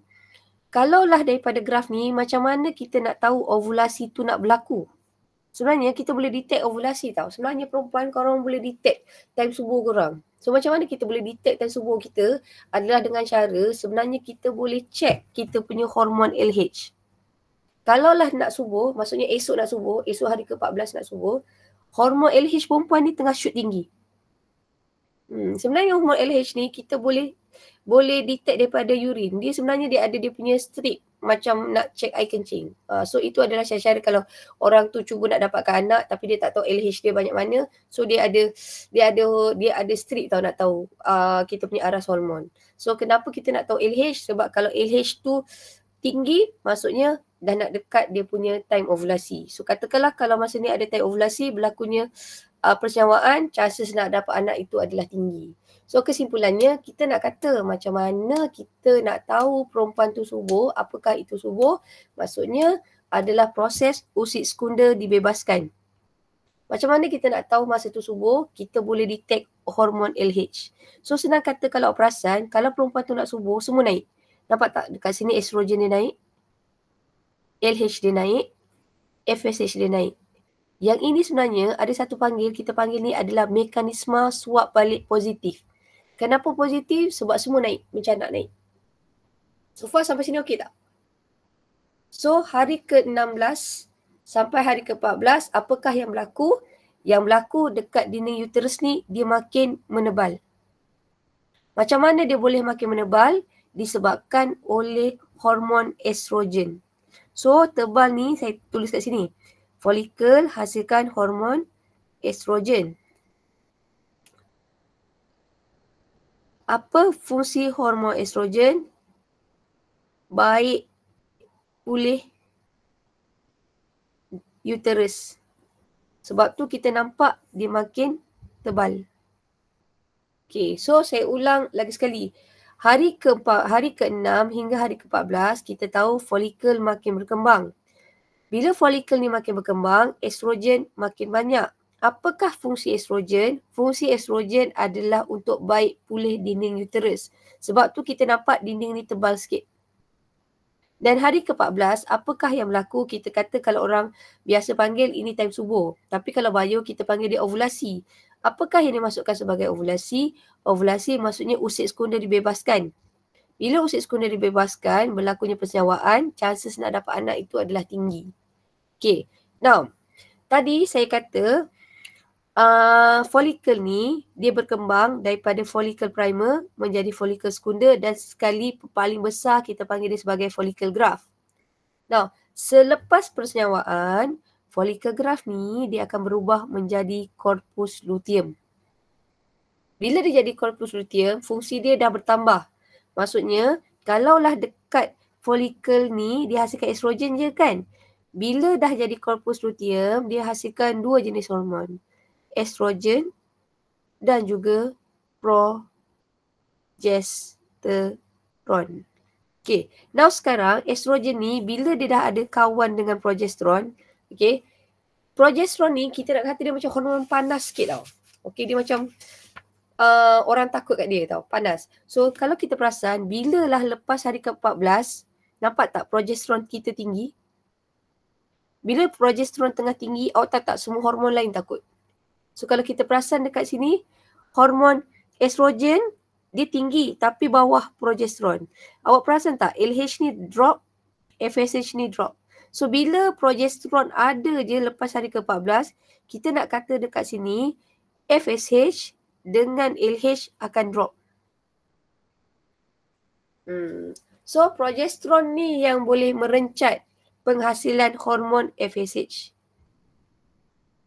kalaulah daripada graf ni, macam mana kita nak tahu ovulasi tu nak berlaku? Sebenarnya kita boleh detect ovulasi tau. Sebenarnya perempuan korang boleh detect time subuh korang. So macam mana kita boleh detect time subuh kita adalah dengan cara sebenarnya kita boleh check kita punya hormon LH. Kalaulah nak subuh, maksudnya esok nak subuh, esok hari ke-14 nak subuh, hormon LH perempuan ni tengah shoot tinggi. Sebenarnya hormon LH ni kita boleh detect daripada urine. Dia sebenarnya dia ada dia punya strip macam nak check air kencing. So itu adalah cara kalau orang tu cuba nak dapatkan anak tapi dia tak tahu LH dia banyak mana. So dia ada strip tau nak tahu kita punya aras hormon. So kenapa kita nak tahu LH? Sebab kalau LH tu tinggi maksudnya dah nak dekat dia punya time ovulasi. So katakanlah kalau masa ni ada time ovulasi berlakunya persawaan, chances nak dapat anak itu adalah tinggi. So kesimpulannya kita nak kata macam mana kita nak tahu perempuan tu subur, apakah itu subur? Maksudnya adalah proses usid sekunda dibebaskan. Macam mana kita nak tahu masa tu subur? Kita boleh detect hormon LH. So senang kata kalau perasan, kalau perempuan tu nak subur, semua naik. Nampak tak dekat sini estrogen dia naik, LH dia naik, FSH dia naik. Yang ini sebenarnya ada satu kita panggil ni adalah mekanisme suap balik positif. Kenapa positif? Sebab semua naik, mencanak naik. So far sampai sini okey tak? So hari ke-16 sampai hari ke-14, apakah yang berlaku? Yang berlaku dekat dinding uterus ni, dia makin menebal. Macam mana dia boleh makin menebal? Disebabkan oleh hormon estrogen. So tebal ni saya tulis kat sini. Follicle hasilkan hormon estrogen. Apa fungsi hormon estrogen? Baik pulih uterus. Sebab tu kita nampak dia makin tebal. Okay, so saya ulang lagi sekali. Hari ke-6 hingga hari ke-14 kita tahu follicle makin berkembang. Bila follicle ni makin berkembang, estrogen makin banyak. Apakah fungsi estrogen? Fungsi estrogen adalah untuk baik pulih dinding uterus. Sebab tu kita nampak dinding ni tebal sikit. Dan hari ke-14, apakah yang berlaku? Kita kata kalau orang biasa panggil ini time subuh. Tapi kalau bio kita panggil dia ovulasi. Apakah yang dimasukkan sebagai ovulasi? Ovulasi maksudnya usid sekunda dibebaskan. Bila usid sekunda dibebaskan, berlakunya persawaan, chances nak dapat anak itu adalah tinggi. Okay, now tadi saya kata follicle ni dia berkembang daripada follicle primer menjadi follicle sekunda dan sekali paling besar kita panggil dia sebagai follicle graft. Now, selepas persawaan, follicle graft ni dia akan berubah menjadi corpus luteum. Bila dia jadi corpus luteum, fungsi dia dah bertambah. Maksudnya, kalaulah dekat follicle ni dia hasilkan estrogen je kan? Bila dah jadi corpus luteum, dia hasilkan dua jenis hormon. Estrogen dan juga progesteron. Okay, now sekarang estrogen ni bila dia dah ada kawan dengan progesteron, okay, progesteron ni kita nak kata dia macam hormon panas sikit tau. Okay, dia macam orang takut kat dia tau, panas. So kalau kita perasan, bila lah lepas hari ke-14, nampak tak progesteron kita tinggi? Bila progesteron tengah tinggi, awak tahu tak semua hormon lain takut. So kalau kita perasan dekat sini, hormon estrogen dia tinggi tapi bawah progesteron. Awak perasan tak LH ni drop, FSH ni drop. So bila progesteron ada je lepas hari ke-14, kita nak kata dekat sini FSH dengan LH akan drop. So progesteron ni yang boleh merencat penghasilan hormon FSH.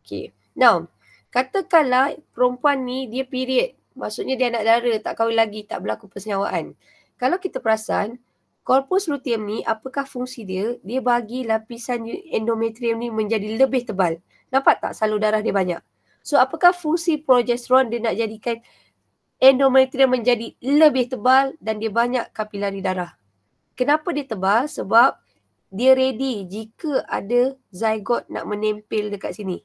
Okay. Now, katakanlah perempuan ni dia period. Maksudnya dia anak dara, tak kahwin lagi, tak berlaku persenyawaan. Kalau kita perasan, corpus luteum ni apakah fungsi dia? Dia bagi lapisan endometrium ni menjadi lebih tebal. Nampak tak salur darah dia banyak? So apakah fungsi progesteron? Dia nak jadikan endometrium menjadi lebih tebal dan dia banyak kapilari darah. Kenapa dia tebal? Sebab dia ready jika ada zygote nak menempel dekat sini.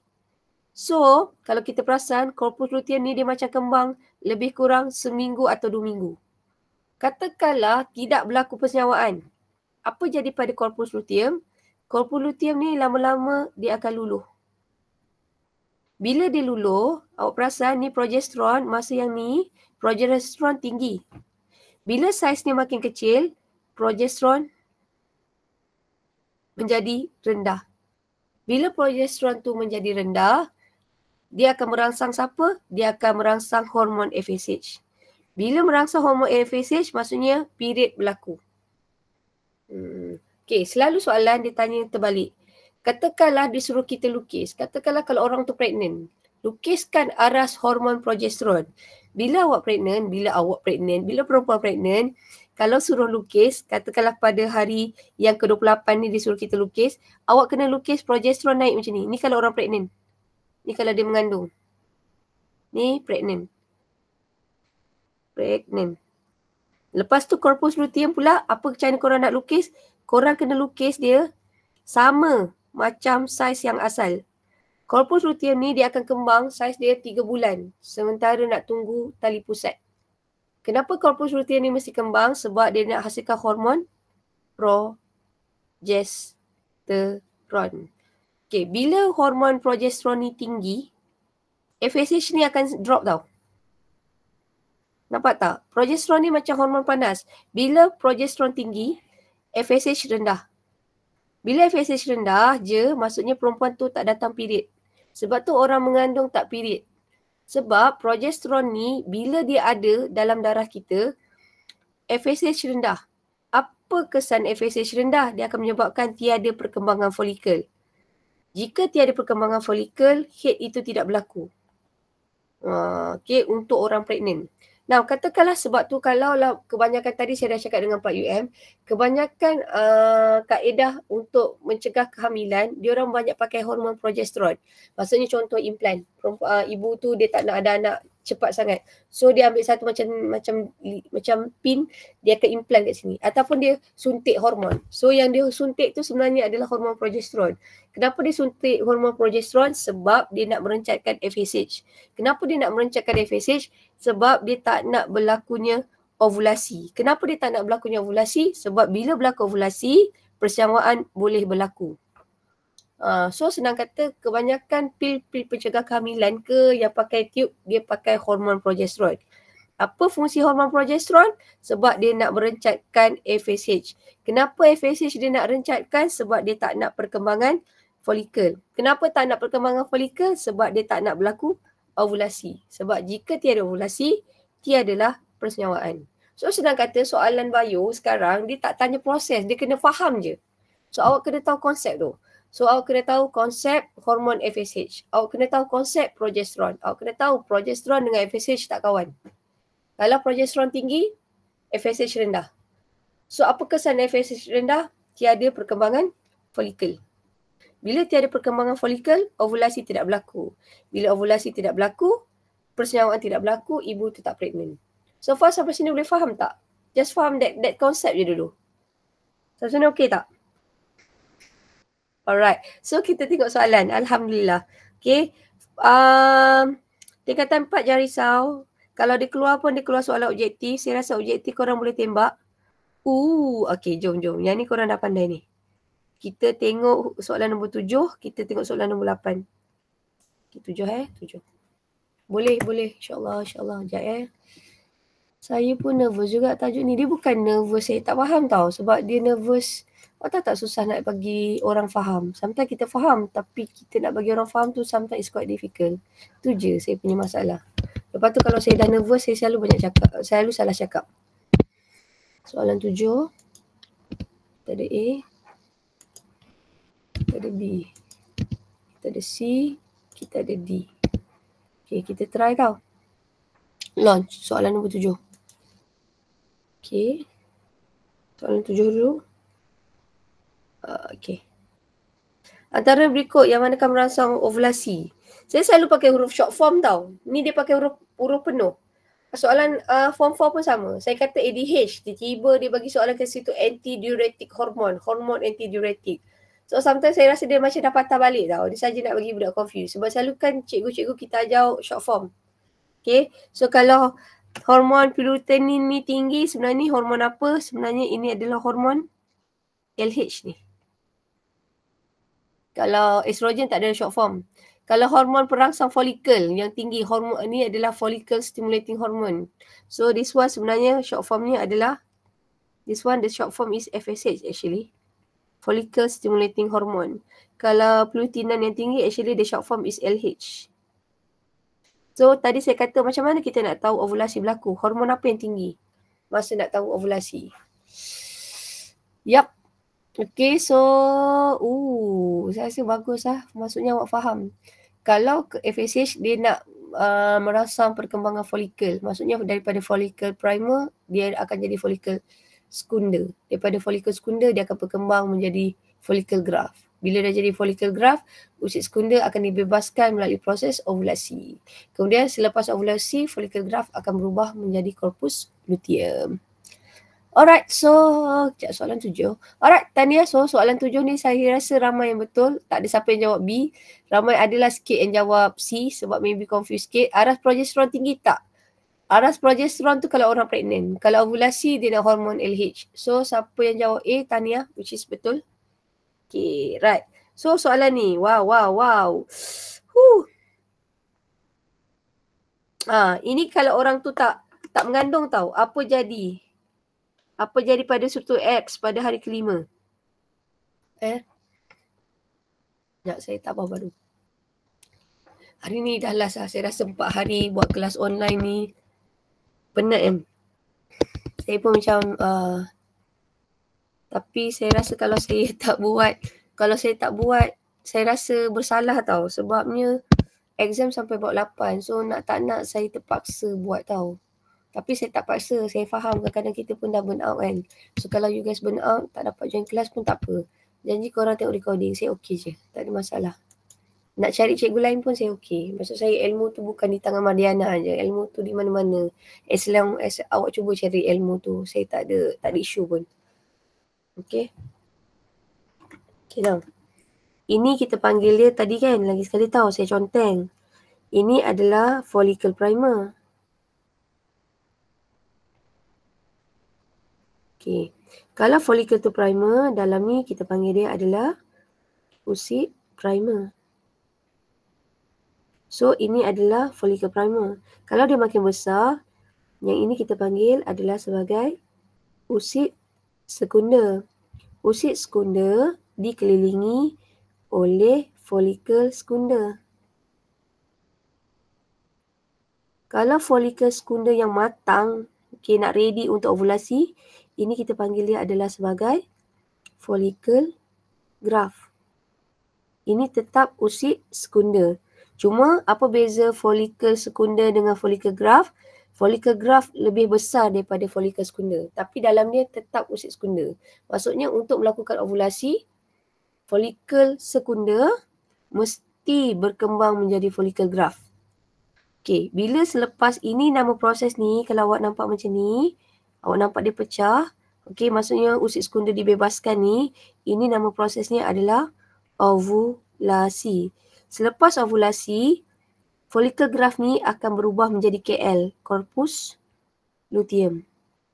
So, kalau kita perasan, corpus luteum ni dia macam kembang lebih kurang seminggu atau 2 minggu. Katakanlah tidak berlaku persenyawaan. Apa jadi pada corpus luteum? Corpus luteum ni lama-lama dia akan luluh. Bila dia luluh, awak perasan ni progesteron, masa yang ni progesteron tinggi. Bila saiz ni makin kecil, progesteron menjadi rendah. Bila progesteron tu menjadi rendah, dia akan merangsang siapa? Dia akan merangsang hormon FSH. Bila merangsang hormon FSH, maksudnya period berlaku. Okay, selalu soalan dia tanya terbalik. Katakanlah disuruh kita lukis. Katakanlah kalau orang tu pregnant. Lukiskan aras hormon progesteron. Bila perempuan pregnant, kalau suruh lukis, katakanlah pada hari yang ke-28 ni disuruh kita lukis, awak kena lukis progesteron naik macam ni. Ni kalau orang pregnant. Ni kalau dia mengandung. Ni pregnant. Lepas tu corpus luteum pula, apa cara korang nak lukis? Korang kena lukis dia sama macam saiz yang asal. Corpus luteum ni dia akan kembang saiz dia 3 bulan. Sementara nak tunggu tali pusat. Kenapa corpus luteum ni mesti kembang? Sebab dia nak hasilkan hormon progesteron. Okay, bila hormon progesteron ni tinggi, FSH ni akan drop tau. Nampak tak? Progesteron ni macam hormon panas. Bila progesteron tinggi, FSH rendah. Bila FSH rendah je, maksudnya perempuan tu tak datang period. Sebab tu orang mengandung tak period. Sebab progesteron ni, bila dia ada dalam darah kita, FSH rendah. Apa kesan FSH rendah? Dia akan menyebabkan tiada perkembangan folikel. Jika tiada perkembangan folikel, head itu tidak berlaku. Okay, untuk orang pregnant. Now, katakanlah sebab tu kalau lah kebanyakan tadi saya dah cakap dengan Pak UM, kebanyakan kaedah untuk mencegah kehamilan, dia orang banyak pakai hormon progesteron. Maksudnya contoh implant. Ibu tu dia tak nak ada anak cepat sangat. So dia ambil satu macam pin, dia akan implant kat sini. Ataupun dia suntik hormon. So yang dia suntik tu sebenarnya adalah hormon progesteron. Kenapa dia suntik hormon progesteron? Sebab dia nak merencatkan FSH. Kenapa dia nak merencatkan FSH? Sebab dia tak nak berlakunya ovulasi. Kenapa dia tak nak berlakunya ovulasi? Sebab bila berlaku ovulasi, persenyawaan boleh berlaku. So senang kata kebanyakan pil-pil pencegah kehamilan ke yang pakai tube, dia pakai hormon progesteron. Apa fungsi hormon progesteron? Sebab dia nak merencatkan FSH. Kenapa FSH dia nak rencatkan? Sebab dia tak nak perkembangan folikel. Kenapa tak nak perkembangan folikel? Sebab dia tak nak berlaku ovulasi. Sebab jika tiada ovulasi, tiadalah persenyawaan. So senang kata soalan bio sekarang dia tak tanya proses, dia kena faham je. So awak kena tahu konsep tu. So awak kena tahu konsep hormon FSH. Awak kena tahu konsep progesteron. Awak kena tahu progesteron dengan FSH tak kawan. Kalau progesteron tinggi, FSH rendah. So apa kesan FSH rendah? Tiada perkembangan folikel. Bila tiada perkembangan folikel, ovulasi tidak berlaku. Bila ovulasi tidak berlaku, persenyawaan tidak berlaku, ibu tu tak pregnant. So far sampai sini boleh faham tak? Just faham that concept je dulu. Sampai sini okey tak? Alright. So kita tengok soalan. Alhamdulillah. Okay. Tingkatan 4 jangan risau. Kalau dia keluar pun, dia keluar soalan objektif. Saya rasa objektif korang boleh tembak. Okay, jom. Yang ni korang dah pandai ni. Kita tengok soalan nombor 7. Kita tengok soalan nombor 8. Okay, 7. Boleh. InsyaAllah. Sekejap Saya pun nervous juga tajuk ni. Dia bukan nervous saya tak faham tau. Sebab dia nervous. Tak susah nak bagi orang faham. Sometimes kita faham. Tapi kita nak bagi orang faham tu sometimes it's quite difficult. Tu je saya punya masalah. Lepas tu kalau saya dah nervous, saya selalu selalu salah cakap. Soalan 7. Kita ada A. Kita ada B. Kita ada C. Kita ada D. Okay, kita try tau. Launch soalan nombor 7. Okay. Soalan 7 dulu. Okay. Antara berikut yang manakah merangsang ovulasi? Saya selalu pakai huruf short form tau. Ni dia pakai huruf penuh. Soalan form 4 pun sama. Saya kata ADH. Tiba-tiba dia bagi soalan ke situ antidiuretic hormon antidiuretic. So sometimes saya rasa dia macam dah patah balik tau. Dia saja nak bagi budak confused. Sebab selalu kan cikgu-cikgu kita ajar short form. Okay. So kalau hormon pilotenin ni tinggi, sebenarnya ni hormon apa? Sebenarnya ini adalah hormon LH ni. Kalau estrogen tak ada short form. Kalau hormon perangsang folikel yang tinggi, hormon ni adalah follicle stimulating hormone. So this one sebenarnya short formnya adalah, the short form is FSH actually. Follicle stimulating hormone. Kalau lutein yang tinggi, actually the short form is LH. So tadi saya kata macam mana kita nak tahu ovulasi berlaku? Hormon apa yang tinggi masa nak tahu ovulasi? Yup. Okay, so saya rasa bagus lah. Maksudnya awak faham. Kalau FSH dia nak merangsang perkembangan folikel. Maksudnya daripada folikel primer, dia akan jadi folikel sekunder. Daripada folikel sekunder, dia akan berkembang menjadi folikel graft. Bila dah jadi folikel graft, usia sekunder akan dibebaskan melalui proses ovulasi. Kemudian selepas ovulasi, folikel graft akan berubah menjadi korpus luteum. Alright, so soalan 7. Alright, Tania, so soalan 7 ni saya rasa ramai yang betul. Tak ada siapa yang jawab B. Ramai adalah sikit yang jawab C sebab maybe confused sikit. Aras progesteron tinggi tak? Aras progesteron tu kalau orang pregnant. Kalau ovulasi dia nak hormon LH. So siapa yang jawab A, Tania, which is betul. Okay, right. So soalan ni, wow. Ini kalau orang tu tak mengandung tau, apa jadi? Apa jadi pada struktur X pada hari kelima? Sekejap, saya tak apa baru. Hari ni dah last lah. Saya rasa 4 hari buat kelas online ni. Penat saya pun macam tapi saya rasa kalau saya tak buat, saya rasa bersalah tau. Sebabnya exam sampai buat 8. So tak nak saya terpaksa buat tau. Tapi saya tak paksa, saya faham kadang-kadang kita pun dah burn out kan. So kalau you guys burn out, tak dapat join kelas pun tak apa. Janji korang tengok recording, saya okey je. Tak ada masalah. Nak cari cikgu lain pun saya okey. Maksud saya ilmu tu bukan di tangan Mariana je. Ilmu tu di mana-mana. As long as awak cuba cari ilmu tu, saya tak ada isu pun. Okay. Okay now. Ini kita panggil dia tadi kan, lagi sekali tahu saya conteng. Ini adalah follicle primer. Okay. Kalau follicle tu primer, dalam ni kita panggil dia adalah oocyte primer. So, ini adalah follicle primer. Kalau dia makin besar, yang ini kita panggil adalah sebagai oocyte sekunder. Oocyte sekunder dikelilingi oleh follicle sekunder. Kalau follicle sekunder yang matang, okay, nak ready untuk ovulasi, ini kita panggil dia adalah sebagai follicle graft. Ini tetap oocyte sekunder. Cuma apa beza follicle sekunder dengan follicle graft? Follicle graft lebih besar daripada follicle sekunder. Tapi dalam dia tetap oocyte sekunder. Maksudnya untuk melakukan ovulasi, follicle sekunder mesti berkembang menjadi follicle graft. Okay, bila selepas ini nama proses ni, kalau awak nampak macam ni, awak nampak dia pecah. Okay, maksudnya oocyte sekunder dibebaskan ni, ini nama prosesnya adalah ovulasi. Selepas ovulasi, follicle graft ni akan berubah menjadi KL, corpus luteum.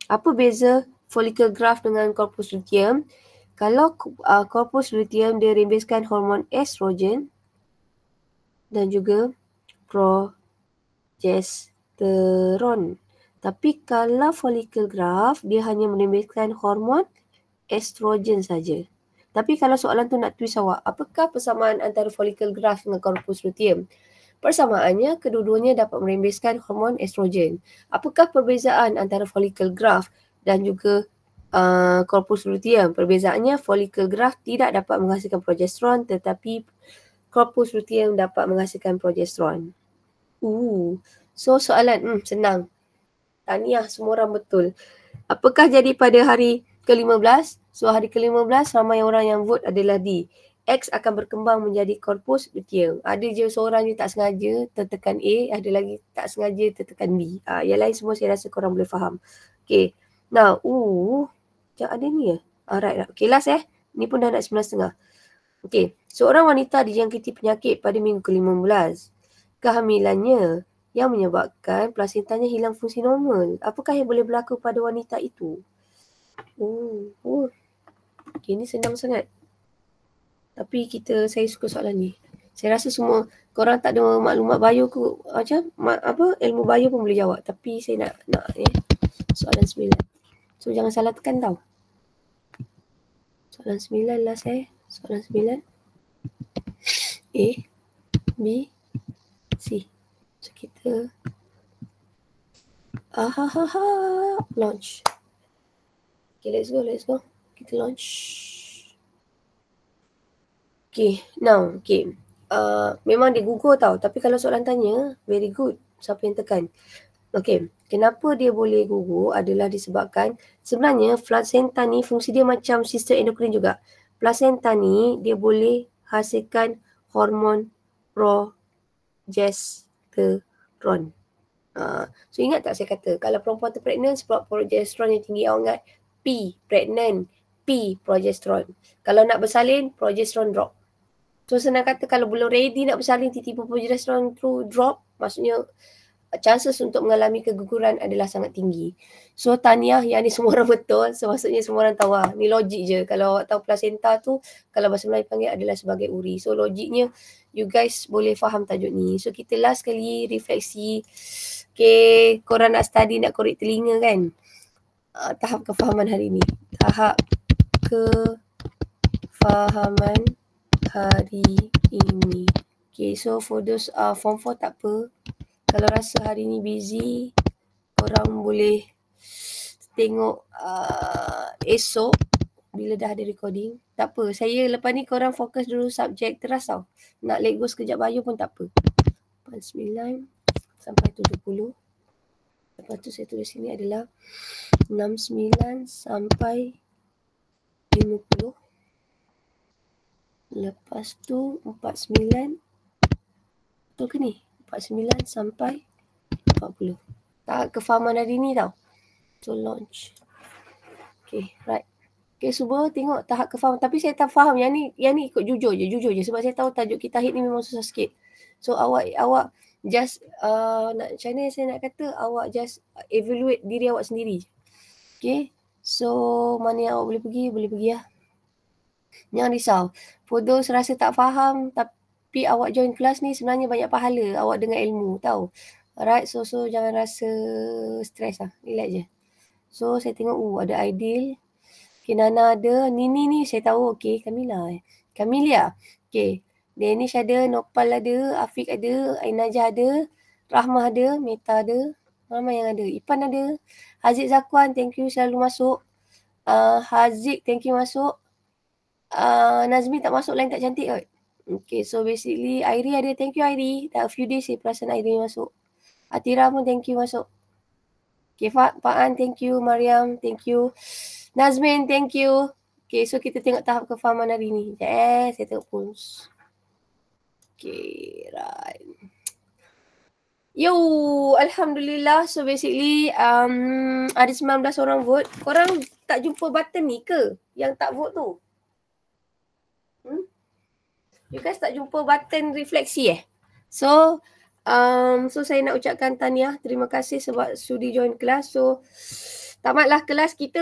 Apa beza follicle graft dengan corpus luteum? Kalau corpus luteum dia rembeskan hormon estrogen dan juga progesteron. Tapi kalau follicle graft dia hanya merembeskan hormon estrogen saja. Tapi kalau soalan tu nak twist awak, apakah persamaan antara follicle graft dengan corpus luteum? Persamaannya, kedua-duanya dapat merembeskan hormon estrogen. Apakah perbezaan antara follicle graft dan juga corpus luteum? Perbezaannya, follicle graft tidak dapat menghasilkan progesteron tetapi corpus luteum dapat menghasilkan progesteron. So soalan senang. Tahniah, semua orang betul. Apakah jadi pada hari ke-15? So hari ke-15 ramai orang yang vote adalah D. X akan berkembang menjadi corpus luteum. Ada je seorang je tak sengaja tertekan A, ada lagi tak sengaja tertekan B. Yang lain semua saya rasa korang boleh faham. Okay. Now, macam ada ni ya? Alright. Okay, last Ni pun dah nak 9.30. Okay. Seorang wanita dijangkiti penyakit pada minggu ke-15. Kehamilannya yang menyebabkan plasentanya hilang fungsi normal. Apakah yang boleh berlaku pada wanita itu? Okay, ni senang sangat. Tapi saya suka soalan ni. Saya rasa semua korang tak ada maklumat bio ke ilmu bio pun boleh jawab. Tapi saya nak soalan 9. So jangan salah tekan tau. Soalan 9 last Soalan 9. A, B, C. So kita launch. Okay, let's go. Kita launch. Okay, now, memang dia Google tau. Tapi kalau soalan tanya, very good. Siapa yang tekan? Okay, kenapa dia boleh Google adalah disebabkan sebenarnya placenta ni fungsi dia macam sistem endokrin juga. Placenta ni dia boleh hasilkan hormon progesteron. So ingat tak saya kata, kalau perempuan tu pregnant sebab progesteron yang tinggi, awak ingat P, pregnant, P, progesteron. Kalau nak bersalin, progesteron drop. So senang kata kalau belum ready nak bersalin, tiba-tiba progesteron tu drop, maksudnya chances untuk mengalami keguguran adalah sangat tinggi. So tahniah, yang ni semua orang betul. So maksudnya semua orang tahu ni logik je. Kalau awak tahu placenta tu, kalau bahasa Melayu panggil adalah sebagai uri. So logiknya you guys boleh faham tajuk ni. So kita last kali refleksi. Okay, korang nak study, nak korek telinga kan? Tahap kefahaman hari ni. Tahap kefahaman hari ini. Okay, so for those form 4 tak apa. Kalau rasa hari ni busy, korang boleh tengok esok bila dah ada recording. Tak apa, saya lepas ni korang fokus dulu subjek teras tau. Nak let go sekejap bio pun tak apa. 9 sampai 70. Lepas tu saya tulis sini adalah 69 sampai 50. Lepas tu 49. Betul ke ni? 49 sampai 40. Tahap kefahaman hari ni tau. So launch. Okay, right. Okay, cuba tengok tahap kefahaman. Tapi saya tak faham. Yang ni ikut jujur je. Sebab saya tahu tajuk kita hit ni memang susah sikit. So awak just macam mana saya nak kata, awak just evaluate diri awak sendiri. Okay. So mana yang awak boleh pergi lah. Jangan risau. For those rasa tak faham tapi awak join kelas ni, sebenarnya banyak pahala awak dengar ilmu, tahu. Alright, so jangan rasa stres lah. Relax je. So saya tengok ada Aidil. Okay, Nana ada. Ni saya tahu. Okay, Kamilia. Okay. Danish ada, Nopal ada, Afiq ada, Ainajah ada, Rahmah ada, Meta ada. Ramai yang ada. Ipan ada. Haziq Zakwan, thank you selalu masuk. Haziq, thank you masuk. Nazmi tak masuk, lain tak cantik kot. Okay, so basically Airi ada, thank you Airi. Dah a few days saya perasan Airi masuk. Atira pun thank you masuk. Okay, Faan, thank you. Mariam, thank you. Nazmin, thank you. Okay, so kita tengok tahap kefahaman hari ni. Saya tengok pulse. Okay, right. Yo, Alhamdulillah. So basically ada 19 orang vote. Korang tak jumpa button ni ke? Yang tak vote tu? You guys tak jumpa button refleksi So So saya nak ucapkan tahniah, terima kasih sebab sudi join kelas. So tamatlah kelas kita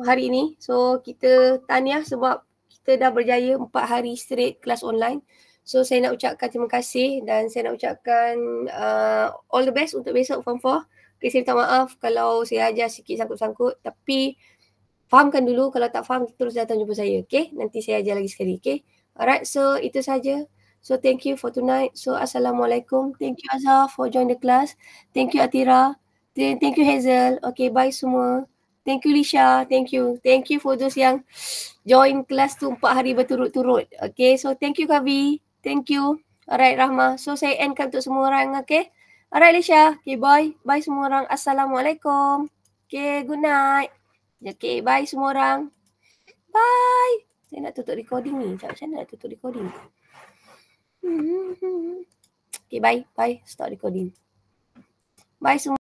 hari ini. So kita tahniah sebab kita dah berjaya 4 hari straight kelas online. So saya nak ucapkan terima kasih dan saya nak ucapkan all the best untuk besok form 4. Okay, saya minta maaf kalau saya ajar sikit sangkut-sangkut, tapi fahamkan dulu, kalau tak faham terus datang jumpa saya, okay? Nanti saya ajar lagi sekali, okay? Alright, so itu saja. So thank you for tonight. So Assalamualaikum. Thank you Azhar for join the class. Thank you Atira. Thank you Hazel. Okay, bye semua. Thank you Lisha. Thank you. Thank you for those yang join kelas tu 4 hari berturut-turut. Okay, so thank you Kavi. Thank you. Alright Rahma. So saya endkan untuk semua orang, okay? Alright Lisha. Okay, bye. Bye semua orang. Assalamualaikum. Okay, good night. Okay, bye semua orang. Bye. Saya nak tutup recording ni. Macam mana nak tutup recording? Okay, bye. Bye. Stop recording. Bye semua.